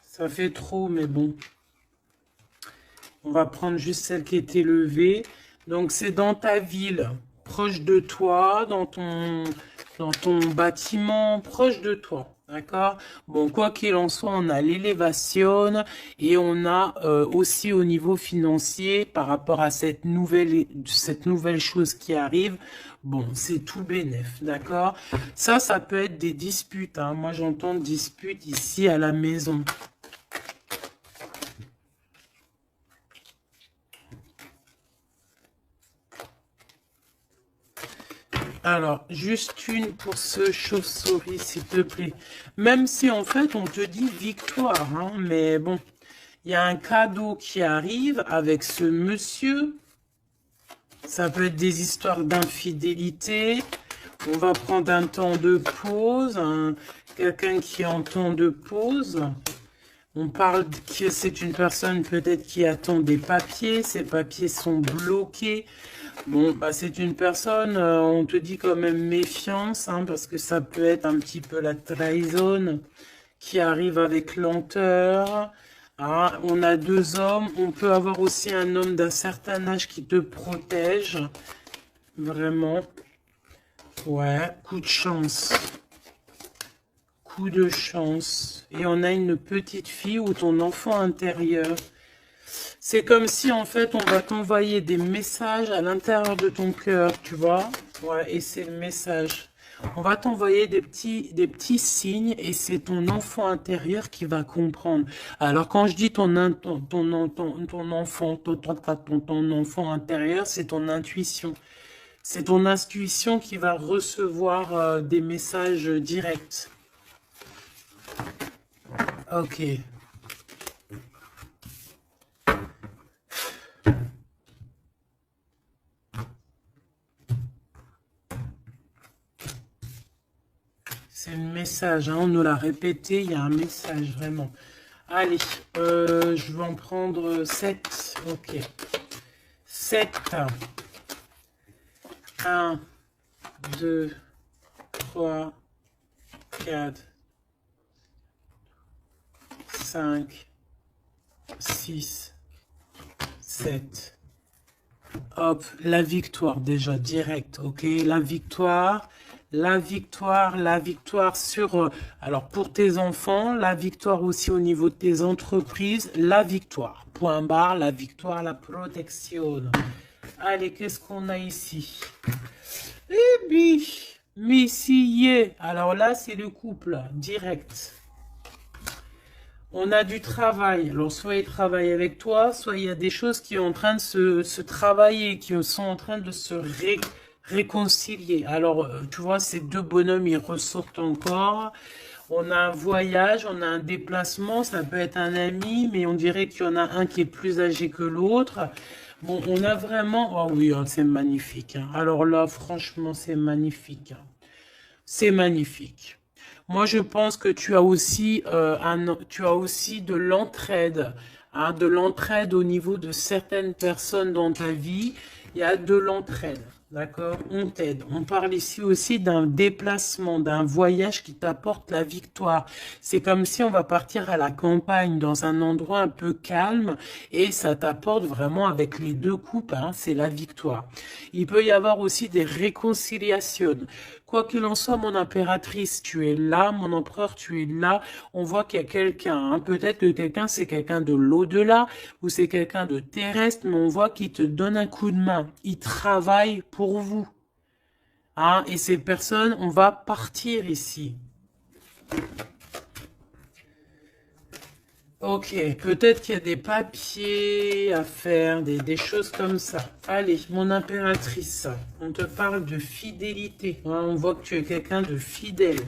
Ça fait trop, mais bon. On va prendre juste celle qui était levée. Donc, c'est dans ta ville, proche de toi, dans ton bâtiment, proche de toi. D'accord? Bon, quoi qu'il en soit, on a l'élévation et on a aussi au niveau financier, par rapport à cette nouvelle chose qui arrive, bon, c'est tout bénef, d'accord? Ça peut être des disputes. Hein. Moi, j'entends disputes ici à la maison. Alors, juste une pour ce chauve-souris, s'il te plaît. Même si, en fait, on te dit victoire, hein, mais bon, il y a un cadeau qui arrive avec ce monsieur. Ça peut être des histoires d'infidélité. On va prendre un temps de pause, hein, quelqu'un qui est en temps de pause. On parle que c'est une personne peut-être qui attend des papiers. Ces papiers sont bloqués. Bon, bah c'est une personne, on te dit quand même méfiance, hein, parce que ça peut être un petit peu la trahison qui arrive avec lenteur. Hein. On a deux hommes, on peut avoir aussi un homme d'un certain âge qui te protège. Vraiment. Ouais, coup de chance. coup de chance. Et on a une petite fille ou ton enfant intérieur. C'est comme si, en fait, on va t'envoyer des messages à l'intérieur de ton cœur, tu vois. Ouais, et c'est le message. On va t'envoyer des petits signes et c'est ton enfant intérieur qui va comprendre. Alors, quand je dis ton enfant intérieur, c'est ton intuition. C'est ton intuition qui va recevoir des messages directs. Ok. C'est le message, hein, on nous l'a répété, il y a un message vraiment. Allez, je vais en prendre 7. Ok. 7. 1, 2, 3, 4, 5, 6, 7. Hop, la victoire déjà, direct, ok? La victoire sur, alors pour tes enfants, la victoire aussi au niveau de tes entreprises, la victoire, point barre, la victoire, la protection. Allez, qu'est-ce qu'on a ici? Eh bien, Messier, alors là, c'est le couple, direct. On a du travail. Alors, soit il travaille avec toi, soit il y a des choses qui sont en train de se travailler, qui sont en train de se réconcilier. Alors, tu vois, ces deux bonhommes, ils ressortent encore. On a un voyage, on a un déplacement, ça peut être un ami, mais on dirait qu'il y en a un qui est plus âgé que l'autre. Bon, on a vraiment... Oh oui, hein, c'est magnifique, hein. Alors là, franchement, c'est magnifique, hein. C'est magnifique. Moi, je pense que tu as aussi, de l'entraide, hein, de l'entraide au niveau de certaines personnes dans ta vie. Il y a de l'entraide, d'accord? On t'aide. On parle ici aussi d'un déplacement, d'un voyage qui t'apporte la victoire. C'est comme si on va partir à la campagne, dans un endroit un peu calme, et ça t'apporte vraiment avec les deux coupes, hein, c'est la victoire. Il peut y avoir aussi des réconciliations. Quoi qu'il en soit, mon impératrice, tu es là, mon empereur, tu es là. On voit qu'il y a quelqu'un, hein. Peut-être que quelqu'un, c'est quelqu'un de l'au-delà, ou c'est quelqu'un de terrestre, mais on voit qu'il te donne un coup de main. Il travaille pour vous, hein. Et ces personnes, on va partir ici. Ok, peut-être qu'il y a des papiers à faire, des choses comme ça. Allez, mon impératrice, on te parle de fidélité, hein. On voit que tu es quelqu'un de fidèle.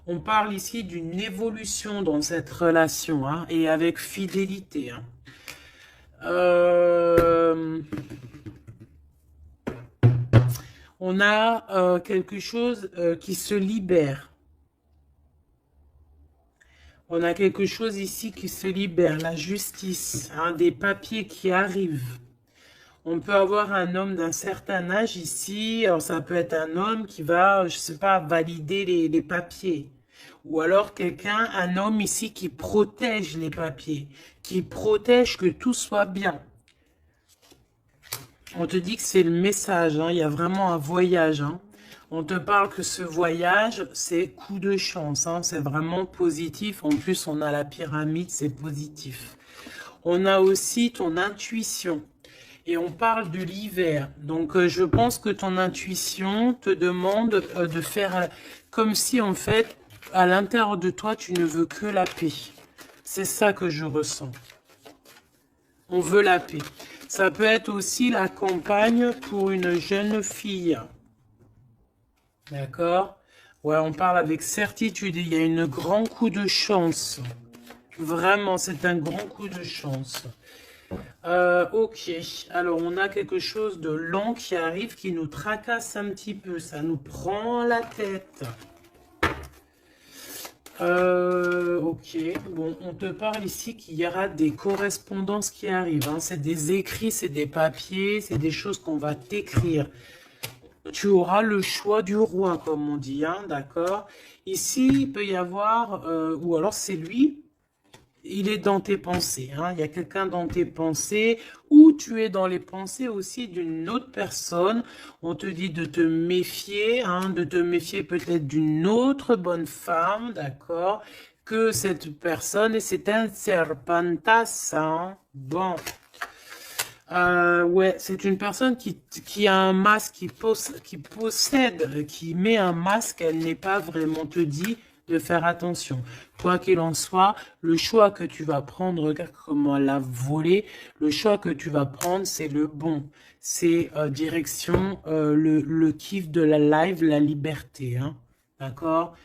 On parle ici d'une évolution dans cette relation, hein, et avec fidélité, hein. On a quelque chose qui se libère. On a quelque chose ici qui se libère, la justice, hein, des papiers qui arrivent. On peut avoir un homme d'un certain âge ici, alors ça peut être un homme qui va, je sais pas, valider les papiers. Ou alors quelqu'un, un homme ici qui protège les papiers, qui protège que tout soit bien. On te dit que c'est le message, hein, il y a vraiment un voyage, hein. On te parle que ce voyage, c'est coup de chance, hein, c'est vraiment positif. En plus, on a la pyramide, c'est positif. On a aussi ton intuition. Et on parle de l'hiver. Donc, je pense que ton intuition te demande de faire comme si, en fait, à l'intérieur de toi, tu ne veux que la paix. C'est ça que je ressens. On veut la paix. Ça peut être aussi la campagne pour une jeune fille. D'accord? Ouais, on parle avec certitude. Il y a un grand coup de chance. Vraiment, c'est un grand coup de chance. Ok, alors on a quelque chose de lent qui arrive, qui nous tracasse un petit peu. Ça nous prend la tête. Ok, bon, on te parle ici qu'il y aura des correspondances qui arrivent, hein. C'est des écrits, c'est des papiers, c'est des choses qu'on va t'écrire. Tu auras le choix du roi, comme on dit, hein, d'accord? Ici, il peut y avoir, ou alors c'est lui, il est dans tes pensées. Hein. Il y a quelqu'un dans tes pensées ou tu es dans les pensées aussi d'une autre personne. On te dit de te méfier, hein, de te méfier peut-être d'une autre bonne femme, d'accord, que cette personne. Et c'est un serpentas. Hein. Bon. Ouais, c'est une personne qui a un masque, qui possède, qui met un masque, elle n'est pas vraiment te dit de faire attention. Quoi qu'il en soit, le choix que tu vas prendre, regarde comment elle a volé, le choix que tu vas prendre, c'est le bon. C'est direction le kiff de la live, la liberté. Hein. D'accord?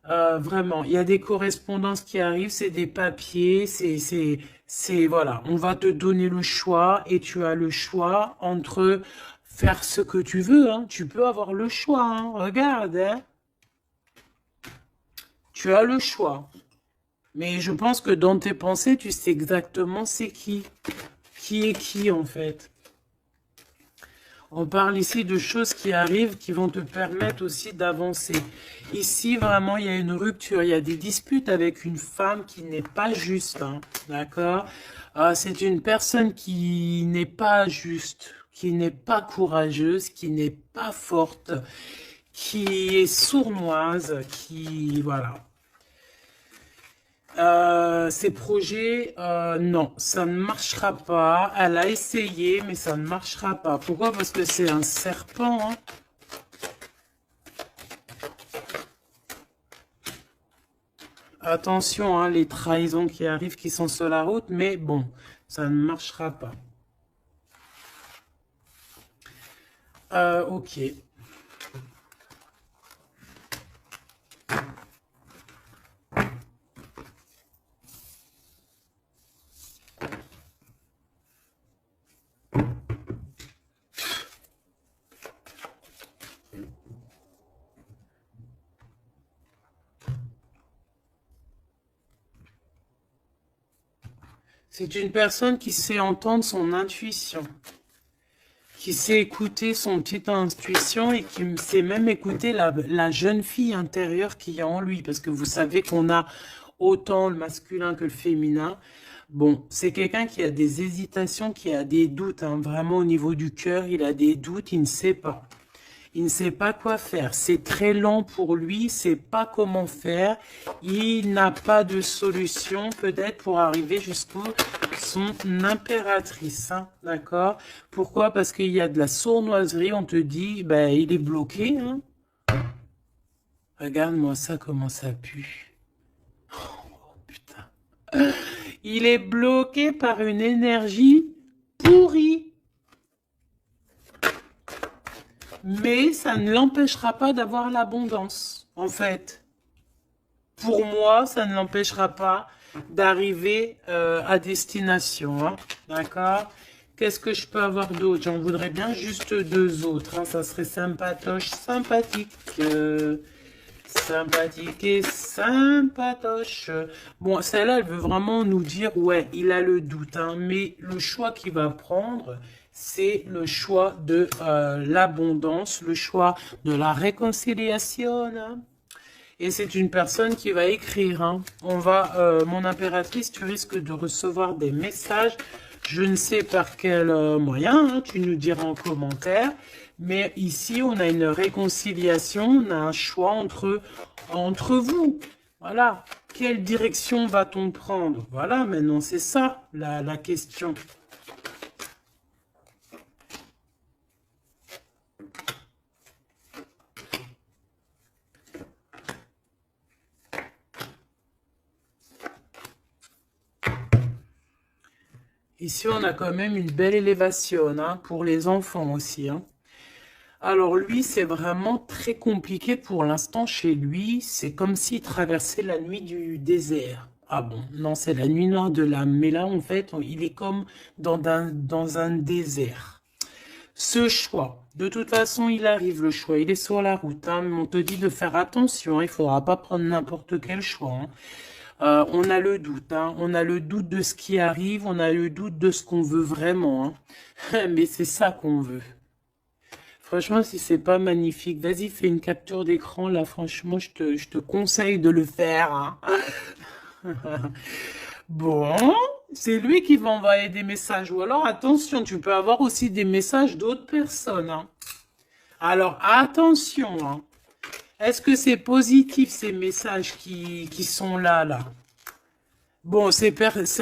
Vraiment, il y a des correspondances qui arrivent, c'est des papiers, voilà, on va te donner le choix et tu as le choix entre faire ce que tu veux, hein. Tu peux avoir le choix, hein. Regarde, hein. Tu as le choix. Mais je pense que dans tes pensées, tu sais exactement c'est qui est qui en fait. On parle ici de choses qui arrivent, qui vont te permettre aussi d'avancer. Ici, vraiment, il y a une rupture. Il y a des disputes avec une femme qui n'est pas juste. Hein, d'accord? C'est une personne qui n'est pas juste, qui n'est pas courageuse, qui n'est pas forte, qui est sournoise, qui... Voilà. Ces projets, non, ça ne marchera pas. Elle a essayé, mais ça ne marchera pas. Pourquoi? Parce que c'est un serpent. Hein. Attention, hein, les trahisons qui arrivent, qui sont sur la route, mais bon, ça ne marchera pas. Ok. C'est une personne qui sait entendre son intuition, qui sait écouter son petite intuition et qui sait même écouter la jeune fille intérieure qu'il y a en lui. Parce que vous savez qu'on a autant le masculin que le féminin. Bon, c'est quelqu'un qui a des hésitations, qui a des doutes. Hein, vraiment au niveau du cœur, il a des doutes, il ne sait pas. Il ne sait pas quoi faire. C'est très lent pour lui. Il sait pas comment faire. Il n'a pas de solution peut-être pour arriver jusqu'au son impératrice. Hein, d'accord? Pourquoi? Parce qu'il y a de la sournoiserie. On te dit, ben, il est bloqué. Hein. Regarde-moi ça, comment ça pue. Oh, putain. Il est bloqué par une énergie pourrie. Mais ça ne l'empêchera pas d'avoir l'abondance, en fait. Pour moi, ça ne l'empêchera pas d'arriver à destination. Hein. D'accord? Qu'est-ce que je peux avoir d'autre? J'en voudrais bien juste deux autres. Hein. Ça serait sympatoche, sympathique. Sympathique et sympatoche. Bon, celle-là, elle veut vraiment nous dire, ouais, il a le doute. Hein, mais le choix qu'il va prendre, c'est le choix de l'abondance, le choix de la réconciliation. Hein. Et c'est une personne qui va écrire. Hein. Mon impératrice, tu risques de recevoir des messages. Je ne sais par quel moyen, hein, tu nous diras en commentaire. Mais ici, on a une réconciliation, on a un choix entre vous. Voilà. Quelle direction va-t-on prendre? Voilà, maintenant, c'est ça la question. Ici, on a quand même une belle élévation hein, pour les enfants aussi. Hein. Alors lui, c'est vraiment très compliqué pour l'instant chez lui. C'est comme s'il traversait la nuit du désert. Ah bon, non, c'est la nuit noire de l'âme. Mais là, en fait, il est comme dans un désert. Ce choix, de toute façon, il arrive le choix. Il est sur la route. Hein, mais on te dit de faire attention. Il ne faudra pas prendre n'importe quel choix. Hein. On a le doute, hein. On a le doute de ce qui arrive, on a le doute de ce qu'on veut vraiment. Hein. Mais c'est ça qu'on veut. Franchement, si c'est pas magnifique, vas-y, fais une capture d'écran. Là, franchement, je te conseille de le faire. Hein. Bon, c'est lui qui va envoyer des messages. Ou alors, attention, tu peux avoir aussi des messages d'autres personnes, hein. Alors, attention, hein. Est-ce que c'est positif, ces messages qui sont là, là? Bon, ça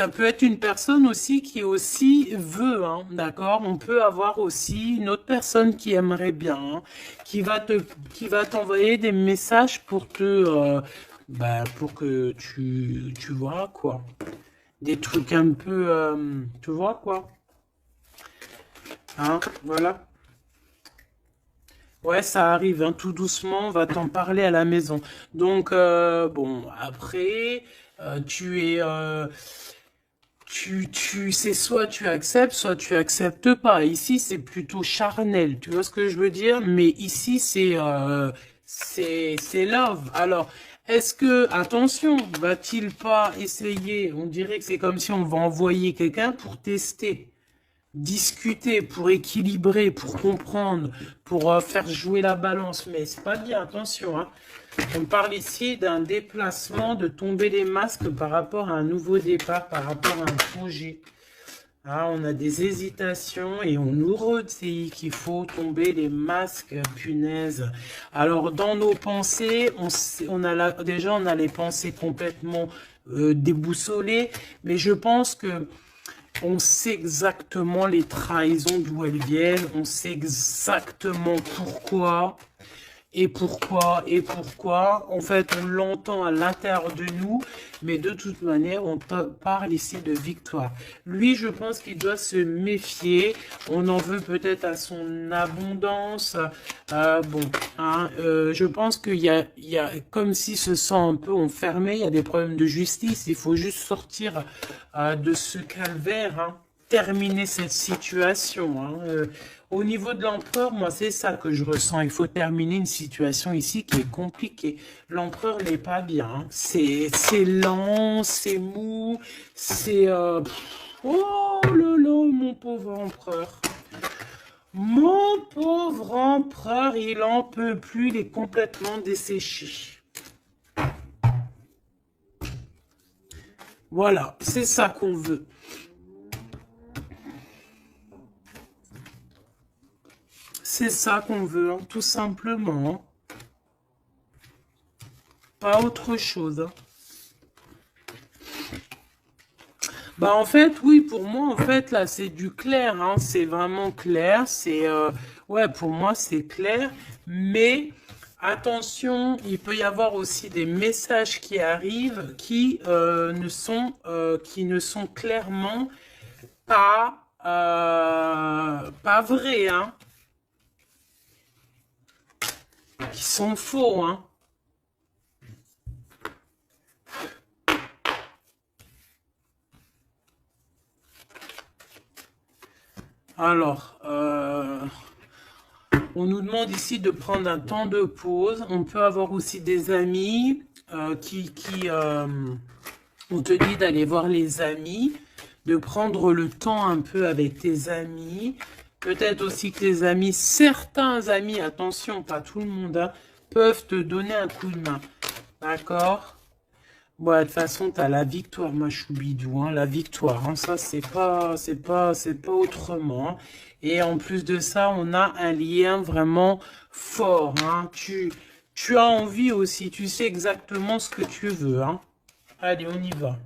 peut être une personne aussi qui aussi veut, hein, d'accord? On peut avoir aussi une autre personne qui aimerait bien, hein, qui va t'envoyer des messages pour pour que tu vois, quoi. Des trucs un peu, tu vois, quoi. Hein, voilà. Ouais, ça arrive, hein, tout doucement, on va t'en parler à la maison. Donc, bon, après, tu es, c'est soit tu acceptes, soit tu acceptes pas. Ici, c'est plutôt charnel, tu vois ce que je veux dire? Mais ici, c'est love. Alors, est-ce que, attention, va-t-il pas essayer? On dirait que c'est comme si on va envoyer quelqu'un pour tester, discuter, pour équilibrer, pour comprendre, pour faire jouer la balance. Mais c'est pas bien, attention, hein. On parle ici d'un déplacement, de tomber les masques par rapport à un nouveau départ, par rapport à un projet. Ah, on a des hésitations et on nous redit qu'il faut tomber les masques, punaise. Alors, dans nos pensées, déjà, on a les pensées complètement déboussolées, mais je pense que on sait exactement les trahisons d'où elles viennent, on sait exactement pourquoi, et pourquoi. En fait, on l'entend à l'intérieur de nous, mais de toute manière, on parle ici de victoire. Lui, je pense qu'il doit se méfier. On en veut peut-être à son abondance. Bon, hein, je pense il y a comme s'il se sent un peu enfermé. Il y a des problèmes de justice. Il faut juste sortir de ce calvaire, hein, terminer cette situation, hein. Au niveau de l'empereur, moi, c'est ça que je ressens. Il faut terminer une situation ici qui est compliquée. L'empereur n'est pas bien, hein. C'est lent, c'est mou, c'est... Oh là là, mon pauvre empereur. Mon pauvre empereur, il en peut plus, il est complètement desséché. Voilà, c'est ça qu'on veut. C'est ça qu'on veut, hein, tout simplement, hein. Pas autre chose, hein. Bah en fait, oui, pour moi, en fait, là, c'est du clair, hein, c'est vraiment clair, ouais, pour moi, c'est clair, mais attention, il peut y avoir aussi des messages qui arrivent qui ne sont clairement pas vrais, hein, qui sont faux, hein. Alors, on nous demande ici de prendre un temps de pause. On peut avoir aussi des amis on te dit d'aller voir les amis, de prendre le temps un peu avec tes amis. Peut-être aussi que tes amis, certains amis, attention, pas tout le monde, hein, peuvent te donner un coup de main. D'accord? Bon, de toute façon, tu as la victoire, ma choubidou, hein, la victoire, hein, ça, c'est pas autrement, hein. Et en plus de ça, on a un lien vraiment fort, hein. Tu as envie aussi, tu sais exactement ce que tu veux, hein. Allez, on y va.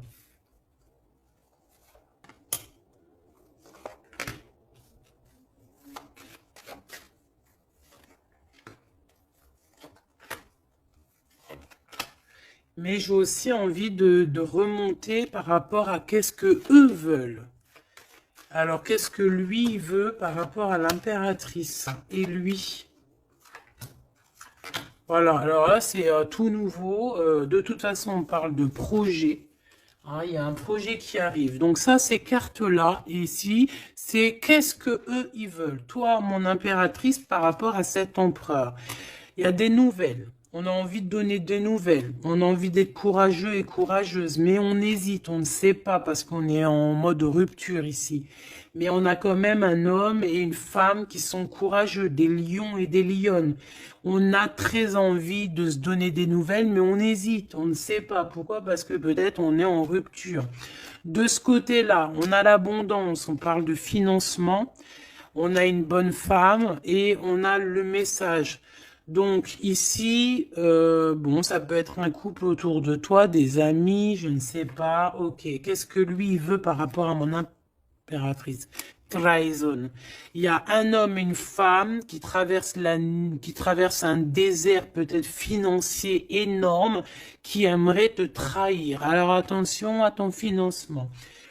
Mais j'ai aussi envie de remonter par rapport à qu'est-ce que eux veulent. Alors, qu'est-ce que lui veut par rapport à l'impératrice et lui? Voilà, alors là, c'est tout nouveau. De toute façon, on parle de projet. Hein, il y a un projet qui arrive. Donc ça, ces cartes-là, ici, c'est qu'est-ce que eux, ils veulent. Toi, mon impératrice, par rapport à cet empereur. Il y a des nouvelles. On a envie de donner des nouvelles. On a envie d'être courageux et courageuse. Mais on hésite, on ne sait pas parce qu'on est en mode rupture ici. Mais on a quand même un homme et une femme qui sont courageux, des lions et des lionnes. On a très envie de se donner des nouvelles, mais on hésite, on ne sait pas. Pourquoi? Parce que peut-être on est en rupture. De ce côté-là, on a l'abondance, on parle de financement, on a une bonne femme et on a le message. Donc ici, bon, ça peut être un couple autour de toi, des amis, je ne sais pas. Ok, qu'est-ce que lui il veut par rapport à mon impératrice? Trahison. Il y a un homme et une femme qui traversent un désert peut-être financier énorme, qui aimerait te trahir. Alors attention à ton financement.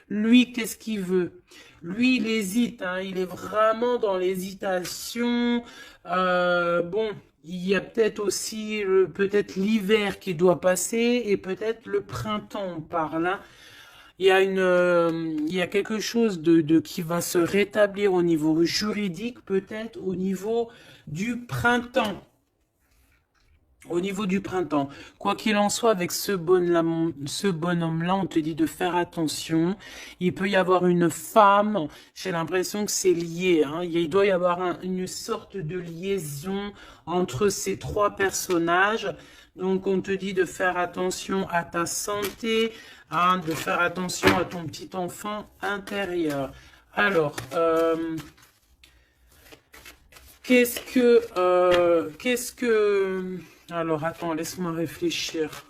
Lui, qu'est-ce qu'il veut? Lui, il hésite, hein, il est vraiment dans l'hésitation. Bon, il y a peut-être aussi peut-être l'hiver qui doit passer et peut-être le printemps par là. Il y a quelque chose de qui va se rétablir au niveau juridique, peut-être au niveau du printemps. Au niveau du printemps, quoi qu'il en soit, avec ce bonhomme-là, on te dit de faire attention. Il peut y avoir une femme, j'ai l'impression que c'est lié, hein. Il doit y avoir une sorte de liaison entre ces trois personnages. Donc, on te dit de faire attention à ta santé, hein, de faire attention à ton petit enfant intérieur. Alors, alors, attends, laisse-moi réfléchir.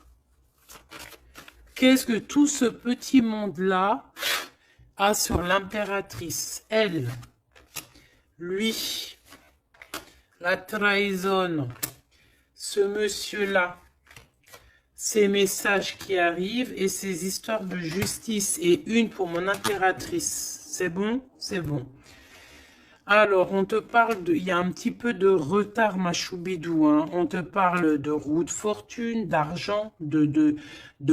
Qu'est-ce que tout ce petit monde-là a sur l'impératrice? Elle, lui, la trahison, ce monsieur-là, ces messages qui arrivent et ces histoires de justice. Et une pour mon impératrice. C'est bon? C'est bon. Alors, on te parle de... Il y a un petit peu de retard, ma choubidou, hein. On te parle de roue de fortune, d'argent, de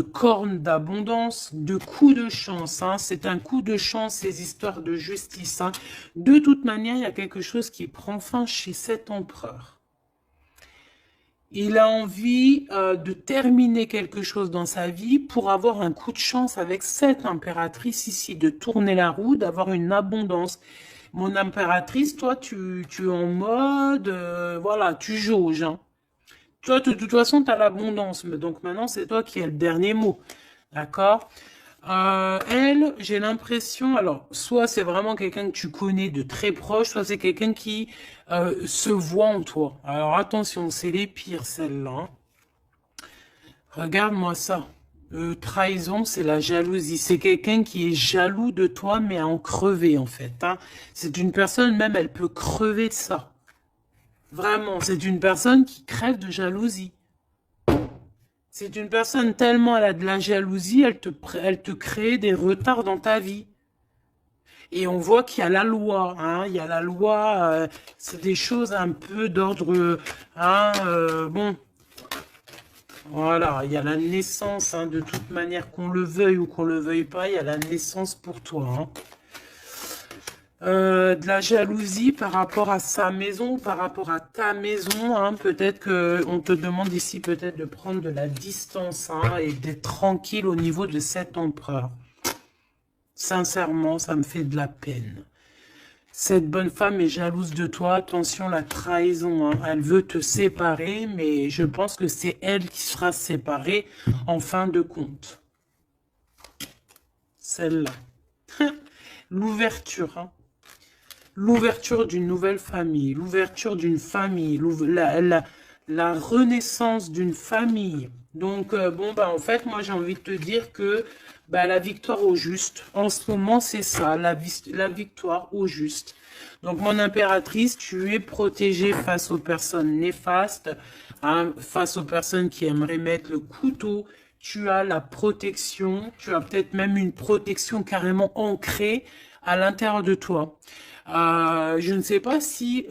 cornes d'abondance, de coups de chance, hein. C'est un coup de chance, ces histoires de justice, hein. De toute manière, il y a quelque chose qui prend fin chez cet empereur. Il a envie de terminer quelque chose dans sa vie pour avoir un coup de chance avec cette impératrice ici, de tourner la roue, d'avoir une abondance. Mon impératrice, toi, tu es en mode, voilà, tu jauges, hein. Toi, de toute façon, tu as l'abondance, donc maintenant, c'est toi qui as le dernier mot, d'accord? Elle, j'ai l'impression, alors, soit c'est vraiment quelqu'un que tu connais de très proche, soit c'est quelqu'un qui se voit en toi. Alors, attention, c'est les pires, celles-là, hein. Regarde-moi ça. Trahison, c'est la jalousie. C'est quelqu'un qui est jaloux de toi, mais à en crever, en fait, hein. C'est une personne, même, elle peut crever de ça. Vraiment, c'est une personne qui crève de jalousie. C'est une personne tellement elle a de la jalousie, elle te crée des retards dans ta vie. Et on voit qu'il y a la loi, hein. Il y a la loi, c'est des choses un peu d'ordre, hein, bon. Voilà, il y a la naissance, hein, de toute manière, qu'on le veuille ou qu'on le veuille pas, il y a la naissance pour toi, hein. De la jalousie par rapport à sa maison, par rapport à ta maison, hein. Peut-être que on te demande ici peut-être de prendre de la distance, hein, et d'être tranquille au niveau de cet empereur. Sincèrement, ça me fait de la peine. Cette bonne femme est jalouse de toi. Attention, la trahison, hein. Elle veut te séparer, mais je pense que c'est elle qui sera séparée en fin de compte. Celle-là. L'ouverture, hein. L'ouverture d'une nouvelle famille, l'ouverture d'une famille, la renaissance d'une famille. Donc, bon, bah, en fait, moi, j'ai envie de te dire que bah, la victoire au juste, en ce moment, c'est ça, la victoire au juste. Donc, mon impératrice, tu es protégée face aux personnes néfastes, hein, face aux personnes qui aimeraient mettre le couteau. Tu as la protection, tu as peut-être même une protection carrément ancrée à l'intérieur de toi. Je ne sais pas si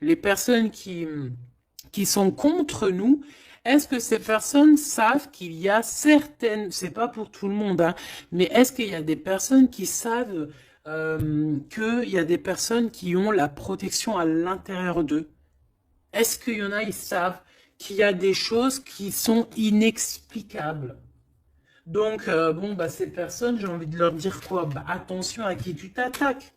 les personnes qui sont contre nous, est-ce que ces personnes savent qu'il y a certaines, c'est pas pour tout le monde, hein, mais est-ce qu'il y a des personnes qui savent qu'il y a des personnes qui ont la protection à l'intérieur d'eux? Est-ce qu'il y en a, ils savent qu'il y a des choses qui sont inexplicables? Donc, bon, bah, ces personnes, j'ai envie de leur dire quoi? Bah, attention à qui tu t'attaques.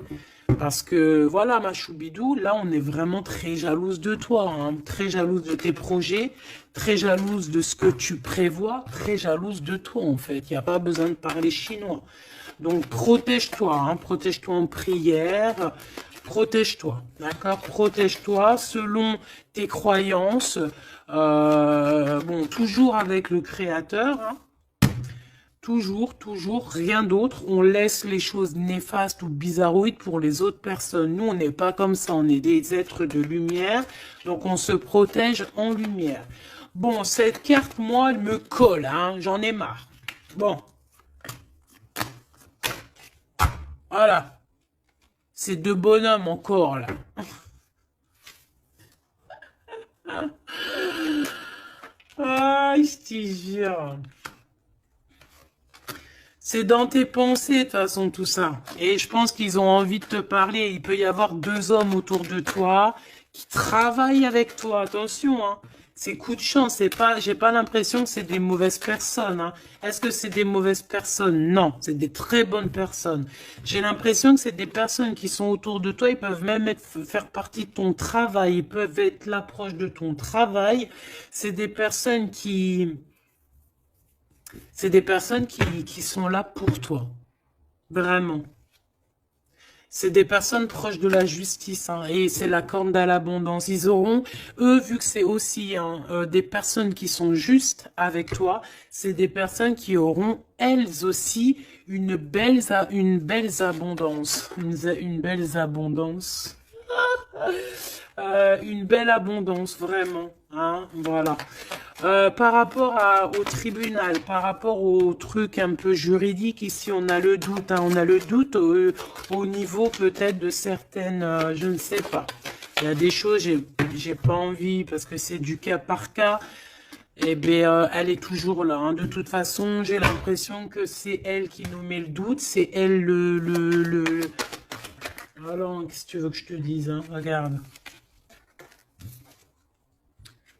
Parce que, voilà, ma choubidou, là, on est vraiment très jalouse de toi, hein, très jalouse de tes projets, très jalouse de ce que tu prévois, très jalouse de toi, en fait. Il n'y a pas besoin de parler chinois. Donc, protège-toi, hein, protège-toi en prière, protège-toi, d'accord? Protège-toi selon tes croyances, bon, toujours avec le Créateur, hein. Toujours, toujours, rien d'autre. On laisse les choses néfastes ou bizarroïdes pour les autres personnes. Nous, on n'est pas comme ça. On est des êtres de lumière. Donc, on se protège en lumière. Bon, cette carte, moi, elle me colle. Hein, j'en ai marre. Bon. Voilà. C'est deux bonhommes encore, là. Ah, je te jure. C'est dans tes pensées, de toute façon, tout ça. Et je pense qu'ils ont envie de te parler. Il peut y avoir deux hommes autour de toi qui travaillent avec toi. Attention, hein. C'est coup de chance. C'est pas, j'ai pas l'impression que c'est des mauvaises personnes, hein. Est-ce que c'est des mauvaises personnes? Non, c'est des très bonnes personnes. J'ai l'impression que c'est des personnes qui sont autour de toi. Ils peuvent même faire partie de ton travail. Ils peuvent être là proche de ton travail. C'est des personnes qui qui sont là pour toi. Vraiment. C'est des personnes proches de la justice, hein, et c'est la corne à l'abondance. Ils auront, eux, vu que c'est aussi hein, des personnes qui sont justes avec toi, c'est des personnes qui auront, elles aussi, une belle abondance. Une belle abondance. Une belle abondance, vraiment. Hein, voilà. Par rapport au tribunal, par rapport au truc un peu juridique, ici on a le doute, hein, on a le doute au niveau peut-être de certaines, je ne sais pas. Il y a des choses, j'ai pas envie parce que c'est du cas par cas. Eh bien, elle est toujours là. Hein. De toute façon, j'ai l'impression que c'est elle qui nous met le doute, c'est elle Alors, qu'est-ce que tu veux que je te dise, hein? Regarde.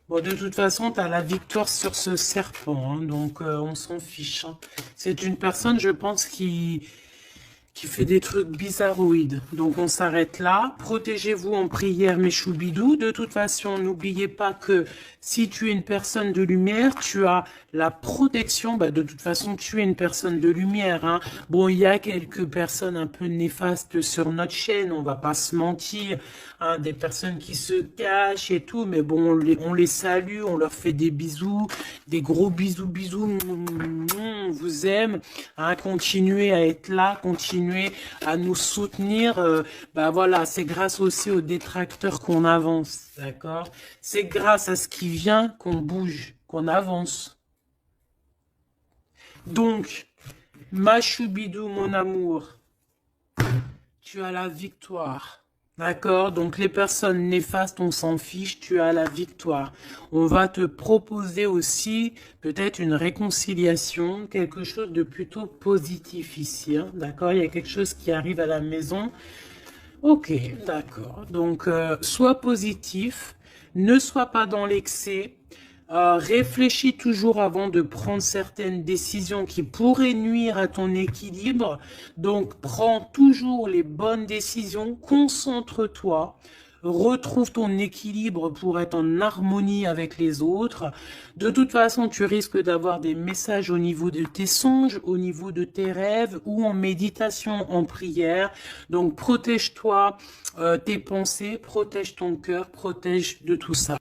Bon, de toute façon, tu as la victoire sur ce serpent, hein, donc on s'en fiche. Hein. C'est une personne, je pense, qui fait des trucs bizarroïdes. Donc on s'arrête là. Protégez-vous en prière, mes choubidous. De toute façon, n'oubliez pas que si tu es une personne de lumière, tu as la protection. Bah, de toute façon, tu es une personne de lumière. Hein. Bon, il y a quelques personnes un peu néfastes sur notre chaîne, on va pas se mentir. Hein, des personnes qui se cachent et tout, mais bon, on les salue, on leur fait des bisous, des gros bisous, bisous. On vous aime. Hein, continuez à être là, continuez à nous soutenir. Bah voilà, c'est grâce aussi aux détracteurs qu'on avance, d'accord? C'est grâce à ce qui vient qu'on bouge, qu'on avance. Donc, ma choubidou, mon amour, tu as la victoire. D'accord? Donc les personnes néfastes, on s'en fiche, tu as la victoire. On va te proposer aussi peut-être une réconciliation, quelque chose de plutôt positif ici. Hein? D'accord? Il y a quelque chose qui arrive à la maison. Ok, d'accord. Donc, sois positif, ne sois pas dans l'excès. Réfléchis toujours avant de prendre certaines décisions qui pourraient nuire à ton équilibre. Donc, prends toujours les bonnes décisions, concentre-toi, retrouve ton équilibre pour être en harmonie avec les autres. De toute façon, tu risques d'avoir des messages au niveau de tes songes, au niveau de tes rêves ou en méditation, en prière. Donc, protège-toi, tes pensées, protège ton cœur, protège de tout ça.